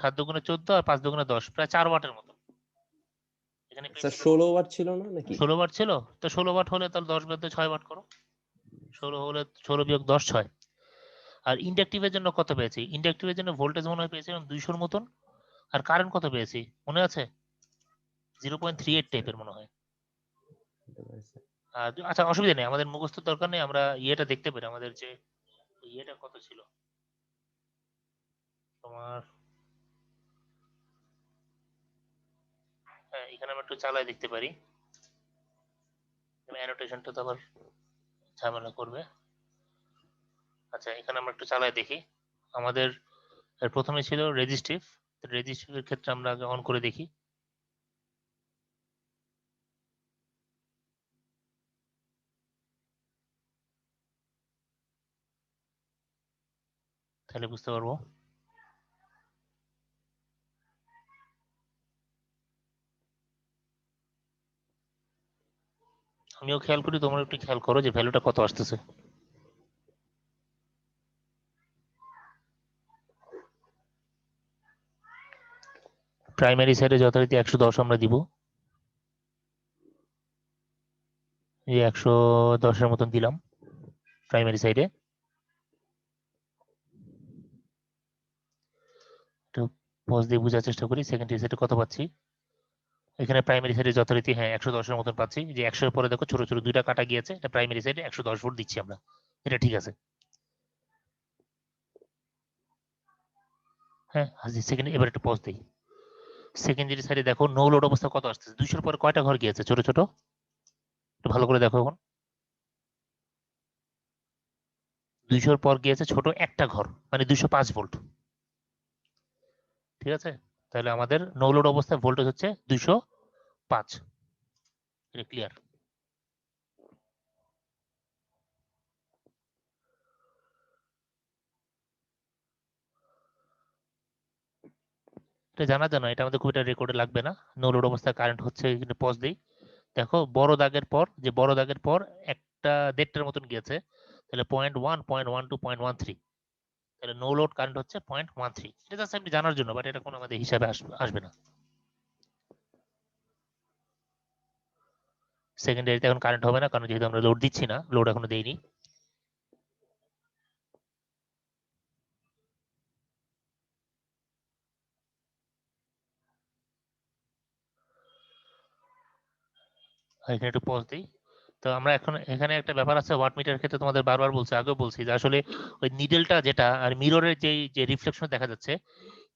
7 দুগুণে 14 আর 5 দুগুণে 10, প্রায় 4 ওয়াটের মতো এখানে স্যার পেয়েছি। 16 ওয়াট ছিল না নাকি? 16 ওয়াট ছিল তো, 16 ওয়াট হলে তাহলে 10 বাদ 6 ওয়াট করো, 16 হলে 16 বিয়োগ 10 6। আর ইন্ডাকটিভের জন্য কত পেয়েছি? ইন্ডাকটিভের জন্য ভোল্টেজ মনে হয় পেয়েছিলাম 200 এর মতন, আর কারেন্ট কত পেয়েছি মনে আছে? 0.38 টাইপের মনে হয়। আচ্ছা অসুবিধা নেই, আমাদের মুখস্থ দরকার নেই, আমরা ইয়েটা দেখতে পারি, আমাদের যে ইয়েটা কত ছিল তোমার। হ্যাঁ, এখানে আমরা একটু চালায় দেখতে পারি, অ্যানোটেশনটা তো আবার ঝামেলা করবে। আচ্ছা এখানে আমরা একটু চালায় দেখি। আমাদের প্রথমে ছিল রেজিস্টিভ, রেজিস্টিভের ক্ষেত্রে আমরা আগে অন করে দেখি। তাহলে বুঝতে পারবো। আমিও খেয়াল করি, তোমরা একটু খেয়াল করো যে ভ্যালুটা কত আসতেছে। প্রাইমারি সাইডে যথারীতি 110 আমরা দিব, এই 110-এর মতন দিলাম প্রাইমারি সাইডে। একটু পজ দিয়ে বোঝার চেষ্টা করি সেকেন্ডারি সাইডে কত পাচ্ছি। এখানে প্রাইমারি সাইডে যথারীতি হ্যাঁ 110-এর মতন পাচ্ছি, যে 100-এর পরে দেখো ছোট ছোট দুইটা কাটা গিয়েছে, এটা প্রাইমারি সাইডে 110 ভোল্ট দিচ্ছি আমরা, এটা ঠিক আছে। হ্যাঁ সেকেন্ড, এবার একটু পজ দিই। সেকেন্ডারি সাইডে দেখো নো লোড অবস্থা কত আসতেছে, 200-এর পরে কয়টা ঘর গিয়েছে ছোট ছোট, একটু ভালো করে দেখো এখন। 200-এর পর গিয়েছে ছোট একটা ঘর, মানে 205 ভোল্ট, ঠিক আছে। তাহলে আমাদের নো লোড অবস্থায় ভোল্টেজ হচ্ছে 205, এটা ক্লিয়ার। এটা জানা জানা, এটা আমাদের খুব একটা রেকর্ডে লাগবে না। নো লোড অবস্থায় কারেন্ট হচ্ছে, এখানে পজ দেই, দেখো বড় দাগের পর, যে বড় দাগের পর একটা দেড়টার মতন গিয়েছে, তাহলে 0.1 0.12 0.13, তাহলে নো লোড কারেন্ট হচ্ছে 0.13। এটা জাস্ট আপনি জানার জন্য, বাট এটা কোনো আমাদের হিসাবে আসবে না। সেকেন্ডারিতে এখন কারেন্ট হবে না, কারণ যেহেতু আমরা লোড দিচ্ছি না, লোড এখনো দেইনি। এখানে একটু পজ দিই। তো আমরা এখন এখানে একটা ব্যাপার আছে ওয়াট মিটারের ক্ষেত্রে, তোমাদের বারবার বলছি, আগেও বলছি, যে আসলে ওই নিডেলটা যেটা আর মিররের যে রিফ্লেকশন দেখা যাচ্ছে,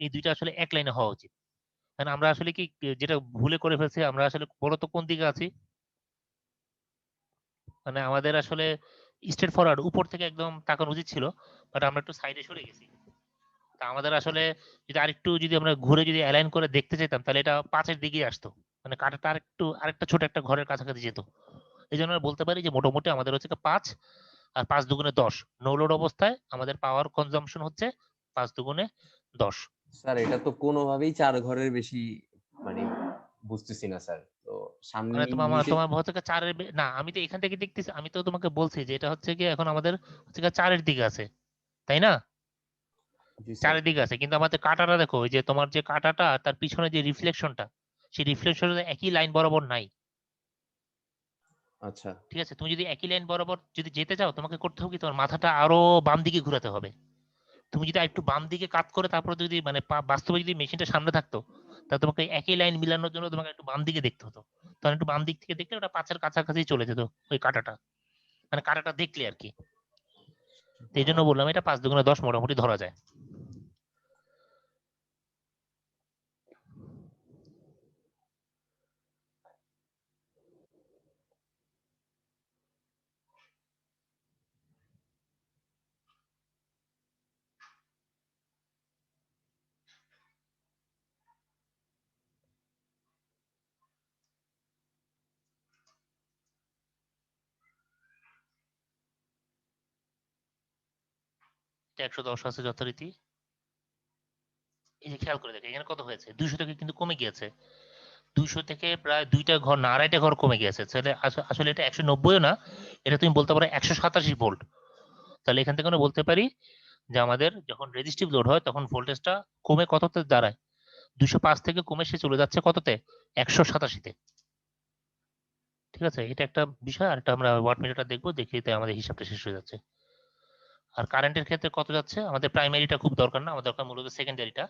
এই দুইটা আসলে এক লাইনে হওয়া উচিত। কারণ আমরা আসলে কি যেটা ভুলে করে ফেলছি, আমরা আসলে বলতো কোন দিকে আছি, মানে আমাদের আসলে স্ট্রেট ফরওয়ার্ড উপর থেকে একদম তাকানো উচিত ছিল, বাট আমরা একটু সাইডে সরে গেছি। তা আমাদের আসলে যদি আরেকটু যদি আমরা ঘুরে যদি অ্যালাইন করে দেখতে চাইতাম, তাহলে এটা 5-এর দিকেই আসতো, মানে কাঁটাটা আরেকটা ছোট একটা ঘরের কাছাকাছি যেত। এই জন্য আমরা বলতে পারি যে মোটামুটি আমাদের হচ্ছে 5 আর 5 দুগুণে 10, নো লোড অবস্থায় আমাদের পাওয়ার কনজাম্পশন হচ্ছে 5 দুগুণে 10। স্যার এটা তো কোনোভাবেই 4 ঘরের বেশি, মানে বুঝতেছি না স্যার। তো সামনে মানে তোমার নিচে। তোমার হচ্ছে 4-এর না, আমি তো এখান থেকে দেখতেছি, আমি তো তোমাকে বলছি যে এটা হচ্ছে কি এখন আমাদের হচ্ছে 4-এর দিকে আছে, তাই না? জি স্যার। 4-এর দিকে আছে, কিন্তু আমাদের কাঁটাটা দেখো, ওই যে তোমার যে কাঁটাটা তার পিছনে যে রিফ্লেকশনটা, সেই রিফ্লেকশনটা একই লাইন বরাবর নাই। আচ্ছা ঠিক আছে, তুমি যদি একই লাইন বরাবর যদি যেতে চাও, তোমাকে করতে হবে কি, তোমার মাথাটা আরো বাম দিকে ঘোরাতে হবে। তুমি যদি একটু বাম দিকে কাত করে তারপরে যদি মানে বাস্তবে যদি মেশিনটা সামনে থাকতো, তাহলে তোমাকে একই লাইন মিলানোর জন্য তোমাকে একটু বাম দিকে দেখতে হতো। তখন একটু বাম দিক থেকে দেখলে ওটা 5-এর কাছাকাছি চলে যেত, ওই কাঁটাটা, মানে কাঁটাটা দেখলে আর কি। তো এই জন্য বললাম এটা 5 দুগুণে 10 মোটামুটি ধরা যায়। 110 আছে যথারীতি। এই যে খেয়াল করে দেখে এখানে কত হয়েছে, 200 থেকে কিন্তু কমে গিয়েছে, 200 থেকে প্রায় 2টা ঘর না 2.5টা ঘর কমে গিয়েছে। তাহলে আসলে এটা 190ও না, এটা তুমি বলতে পারো 187 ভোল্ট। তাহলে এখান থেকে আমরা বলতে পারি যে আমাদের যখন রেজিস্টিভ লোড হয় তখন ভোল্টেজটা কমে কততে দাঁড়ায়, 205 থেকে কমে সে চলে যাচ্ছে কততে, 187তে। ঠিক আছে, এটা একটা বিষয়। আর এটা আমরা ওয়াটমিটারটা দেখবো, দেখি তাই আমাদের হিসাবটা শেষ হয়ে যাচ্ছে। আর কারেন্টের ক্ষেত্রে কত যাচ্ছে, আমাদের প্রাইমারিটা খুব দরকার না, আমাদের দরকার মূলত সেকেন্ডারিটা।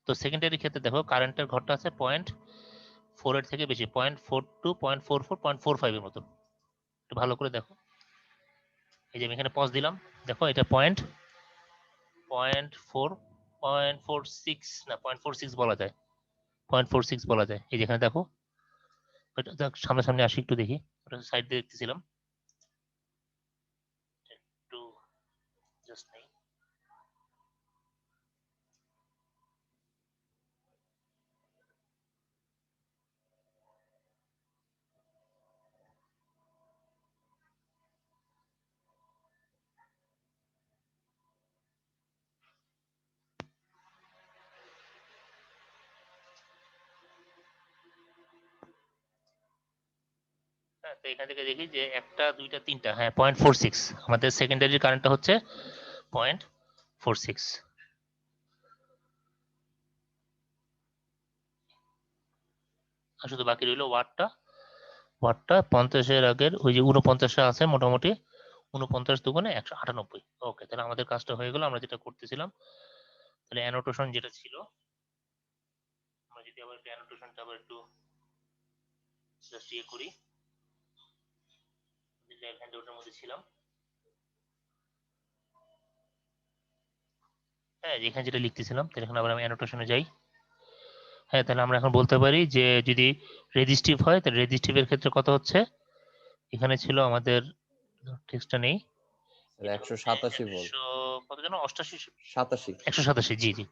তো সেকেন্ডারি ক্ষেত্রে দেখো কারেন্টের ঘরটা আছে 0.4 এর থেকে বেশি, 0.42, 0.44, 0.45 এর মতন। একটু ভালো করে দেখো, এই যে আমি এখানে পজ দিলাম, দেখো এটা 0.46 না 0.46 বলা যায়, 0.46 বলা যায়। এই যেখানে দেখো, এটা দেখ সামনাসামনি আসি একটু দেখি, ওটা সাইড দিয়ে দেখতেছিলাম, একটু জাস্ট নেই। হ্যাঁ, তো এখান থেকে দেখি যে 1টা 2টা 3টা, হ্যাঁ 0.46 আমাদের সেকেন্ডারি কারেন্টটা হচ্ছে 0.46। আর শুধু বাকি রইল ওয়াটটা, 50-এর আগের ওই যে 49 আছে মোটামুটি, 49 দুগুণে 198। ওকে, তাহলে আমাদের কাজটা হয়ে গেল, আমরা যেটা করতেছিলাম। তাহলে অ্যানোটেশন যেটা ছিল, আমরা যদি আবার অ্যানোটেশনটা আবার একটু জাস্ট ইয়ে করি, লেফট হ্যান্ড ওটার মধ্যে ছিলাম, হ্যাঁ যেখানে যেটা লিখতেছিলাম, তাহলে এখন আবার আমি অ্যানোটেশনে যাই। হ্যাঁ, তাহলে আমরা এখন বলতে পারি যে যদি রেজিস্টিভ হয় তাহলে রেজিস্টিভের ক্ষেত্রে কত হচ্ছে, এখানে ছিল আমাদের টেক্সটটা নেই, তাহলে এটা হচ্ছে 187 ভোল্ট, 100 কত যেন 88, 87, 187, জি জি।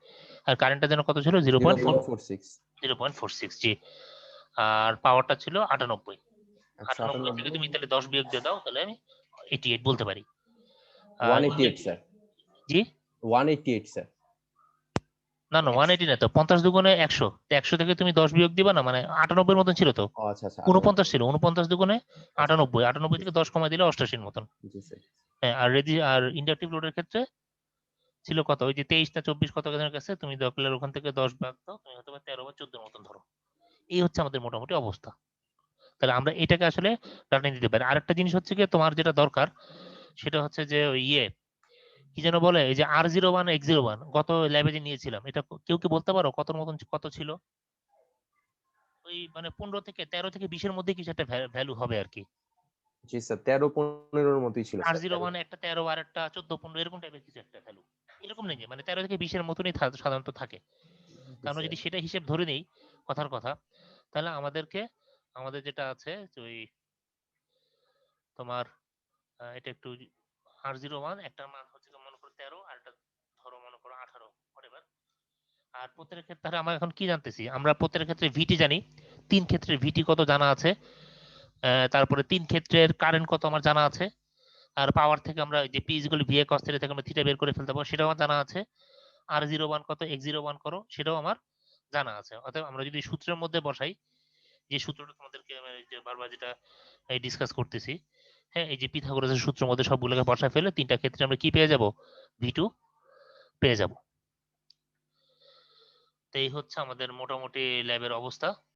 আর কারেন্টটা যেন কত ছিল, 0.46, 0.46, জি। আর পাওয়ারটা ছিল 98, 98 থেকে 198, তুমি তাহলে 10 বিয়োগ দিয়ে দাও, তাহলে আমি 88 বলতে পারি। 188 স্যার, জি 188 স্যার। না না 180 না তো, 50 দুগুণে 100, তো 100 থেকে তুমি 10 বিয়োগ দিবা না, মানে 98 এর মতন ছিল তো, ও আচ্ছা আচ্ছা, 49 ছিল, 49 দুগুণে আচ্ছা, 98, 98 থেকে 10 কমাই দিলে 88 এর মতন। জি স্যার। হ্যাঁ, আর ইন্ডাকটিভ লোডের ক্ষেত্রে ছিল কত, ওই যে 23 না 24 কত জনের কাছে, তুমি দরকার ওখান থেকে 10 ভাগ দাও, তুমি হয়তো 13 বা 14 মতন ধরো। এই হচ্ছে আমাদের মোটামুটি অবস্থা। তাহলে আমরা এটাকে আসলে টানিয়ে দিতে পারি। আরেকটা জিনিস হচ্ছে কি, তোমার যেটা দরকার সেটা হচ্ছে যে ওই কি যেন বলে, এই যে R01 X01 গত ল্যাবে যে নিয়েছিলাম, এটা কেউ কি বলতে পারো কত মতন কত ছিল? ওই মানে 15 থেকে 13 থেকে 20 এর মধ্যে কিছু একটা ভ্যালু হবে আর কি। জি স্যার, 13-15 এর মতোই ছিল স্যার। R01 একটা 13 আর একটা 14-15 এরকম টাইপের কিছু একটা ভ্যালু, এরকম নেই যে মানে 13 থেকে 20 এর মতনই সাধারণত থাকে। কারণ যদি সেটা হিসেব ধরে নেই কথার কথা, তাহলে আমাদের যেটা আছে যে ওই তোমার এটা একটু R01 একটার মান হচ্ছে মনে করো 13, আর একটা ধরো মনে করো 18 whatever। আর প্রত্যেকের ক্ষেত্রে আমরা এখন কি জানতেছি, আমরা প্রত্যেকের ক্ষেত্রে ভিটি জানি, 3 ক্ষেত্রের ভিটি কত জানা আছে, তারপরে 3 ক্ষেত্রের কারেন্ট কত আমার জানা আছে, আর পাওয়ার থেকে আমরা যে P equal VA cos theta থেকে আমরা থিটা বের করে ফেলতে পারবো, সেটাও আমার জানা আছে। R01 কত, X01 করো, সেটাও আমার জানা আছে। অতএব আমরা যদি সূত্রের মধ্যে বসাই, যে সূত্রটা তোমাদেরকে যে বারবার যেটা ডিসকাস করতেছি, হ্যাঁ এই যে পিথাগোরাসের সূত্রের মধ্যে সবগুলোকে বসায় ফেলে 3টা ক্ষেত্রে আমরা কি পেয়ে যাব, V2 পেয়ে যাব। তো এই হচ্ছে আমাদের মোটামুটি ল্যাবের অবস্থা।